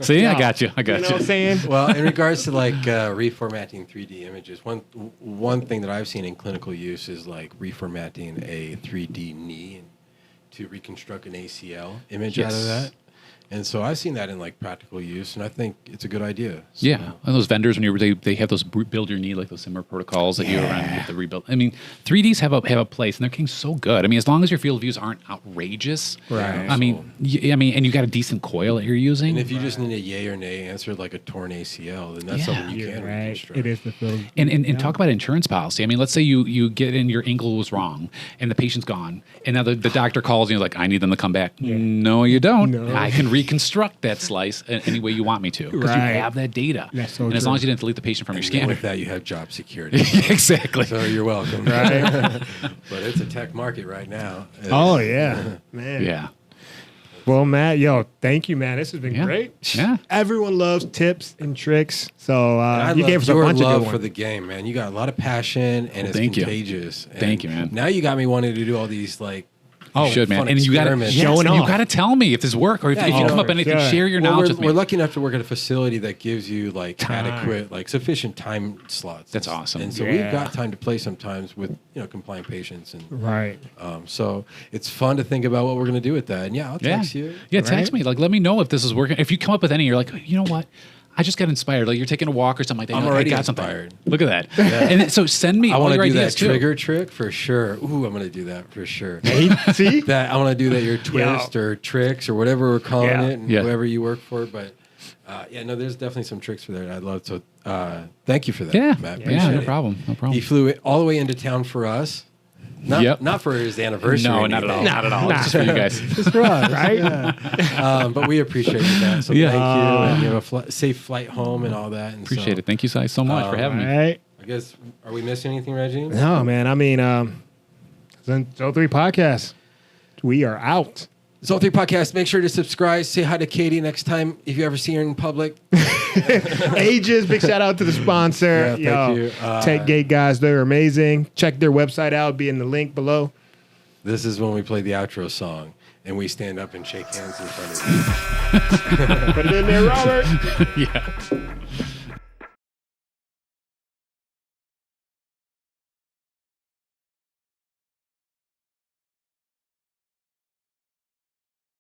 Speaker 3: see, I got you. I
Speaker 2: You
Speaker 3: got
Speaker 2: know
Speaker 3: you.
Speaker 2: what I'm saying?
Speaker 1: Well, in regards to like reformatting 3D images, one thing that I've seen in clinical use is like reformatting a 3D knee to reconstruct an ACL image out of
Speaker 3: Yes.
Speaker 1: that. And so I've seen that in like practical use, and I think it's a good idea. So,
Speaker 3: Yeah, and those vendors when they have those build your knee like those similar protocols that you run with the rebuild. I mean, 3Ds have a place, and they're getting so good. I mean, as long as your field of views aren't outrageous,
Speaker 2: Right.
Speaker 3: I mean, and you got a decent coil that you're using.
Speaker 1: And if you just need a yay or nay answer like a torn ACL, then that's something you
Speaker 2: You're
Speaker 1: can
Speaker 2: right.
Speaker 1: reconstruct.
Speaker 2: It is the film.
Speaker 3: And talk about insurance policy. I mean, let's say you get in your ankle was wrong and the patient's gone, and now the doctor calls you like, I need them to come back. No, you don't.
Speaker 2: No.
Speaker 3: I can reconstruct that slice any way you want me to because
Speaker 2: Right.
Speaker 3: you have that data.
Speaker 2: That's so
Speaker 3: and as
Speaker 2: true.
Speaker 3: long as you didn't delete the patient from your
Speaker 1: And
Speaker 3: scanner.
Speaker 1: with that, you have job security.
Speaker 3: Exactly.
Speaker 1: So you're welcome.
Speaker 2: Right.
Speaker 1: But it's a tech market right now.
Speaker 2: Oh, yeah. Man.
Speaker 3: Yeah.
Speaker 2: Well, Matt, thank you, man. This has been great.
Speaker 3: Yeah.
Speaker 2: Everyone loves tips and tricks. So
Speaker 1: I
Speaker 2: you
Speaker 1: love
Speaker 2: gave us a
Speaker 1: your
Speaker 2: bunch of
Speaker 1: love
Speaker 2: good
Speaker 1: for
Speaker 2: ones.
Speaker 1: the game, man. You got a lot of passion, and it's
Speaker 3: thank you.
Speaker 1: contagious. And
Speaker 3: Thank you, man.
Speaker 1: Now you got me wanting to do all these like.
Speaker 3: You should, man.
Speaker 1: fun
Speaker 3: And you got
Speaker 1: experiments.
Speaker 2: Showing
Speaker 3: you
Speaker 2: off.
Speaker 3: got to tell me if this work or if,
Speaker 1: Yeah,
Speaker 3: if you
Speaker 1: you
Speaker 3: come
Speaker 1: know,
Speaker 3: up with anything,
Speaker 2: sure.
Speaker 3: share your
Speaker 1: Well,
Speaker 3: knowledge with me.
Speaker 1: we're lucky enough to work at a facility that gives you like
Speaker 2: Time.
Speaker 1: adequate, like sufficient time slots.
Speaker 3: That's awesome.
Speaker 1: And so
Speaker 2: Yeah.
Speaker 1: we've got time to play sometimes with compliant patients, and
Speaker 2: Right.
Speaker 1: so it's fun to think about what we're gonna do with that. And I'll text you.
Speaker 3: Yeah, text
Speaker 2: Right?
Speaker 3: me. Like, let me know if this is working. If you come up with any, you're like, you know what? I just got inspired. Like, you're taking a walk or something like that.
Speaker 1: I'm
Speaker 3: You're like,
Speaker 1: already
Speaker 3: I got something.
Speaker 1: inspired.
Speaker 3: Look at that. And so send me
Speaker 1: I
Speaker 3: all
Speaker 1: want to
Speaker 3: your
Speaker 1: do that
Speaker 3: ideas too.
Speaker 1: trigger trick for sure. Ooh, I'm gonna do that for sure.
Speaker 2: See?
Speaker 1: That I want to do that your twist or tricks or whatever we're calling
Speaker 2: Yeah.
Speaker 1: it, and
Speaker 3: Yeah.
Speaker 1: whoever you work for. But there's definitely some tricks for that. I'd love to. Thank you for that,
Speaker 3: Yeah.
Speaker 1: Matt.
Speaker 3: Yeah,
Speaker 1: Appreciate
Speaker 3: no
Speaker 1: it.
Speaker 3: problem. No problem.
Speaker 1: He flew all the way into town for us. Not for his anniversary.
Speaker 3: No,
Speaker 1: or
Speaker 3: not at all.
Speaker 1: anything.
Speaker 3: Not at all. It's just for you guys.
Speaker 2: It's for us, right?
Speaker 1: But we appreciate that. So
Speaker 3: Yeah.
Speaker 1: thank you. And you have a safe flight home and all that. And
Speaker 3: Appreciate it. Thank you guys so much for having
Speaker 2: All
Speaker 3: me.
Speaker 2: right.
Speaker 1: I guess, are we missing anything, Reggie?
Speaker 2: No, man. I mean, Zone 3 Podcast. We are out.
Speaker 1: Zone 3 Podcast, make sure to subscribe. Say hi to Katie next time if you ever see her in public.
Speaker 2: Ages, big shout out to the sponsor.
Speaker 1: Yeah, thank you.
Speaker 2: Tech Gate guys, they're amazing. Check their website out, be in the link below.
Speaker 1: This is when we play the outro song and we stand up and shake hands in front of you.
Speaker 2: Put it in there, Robert.
Speaker 3: Yeah.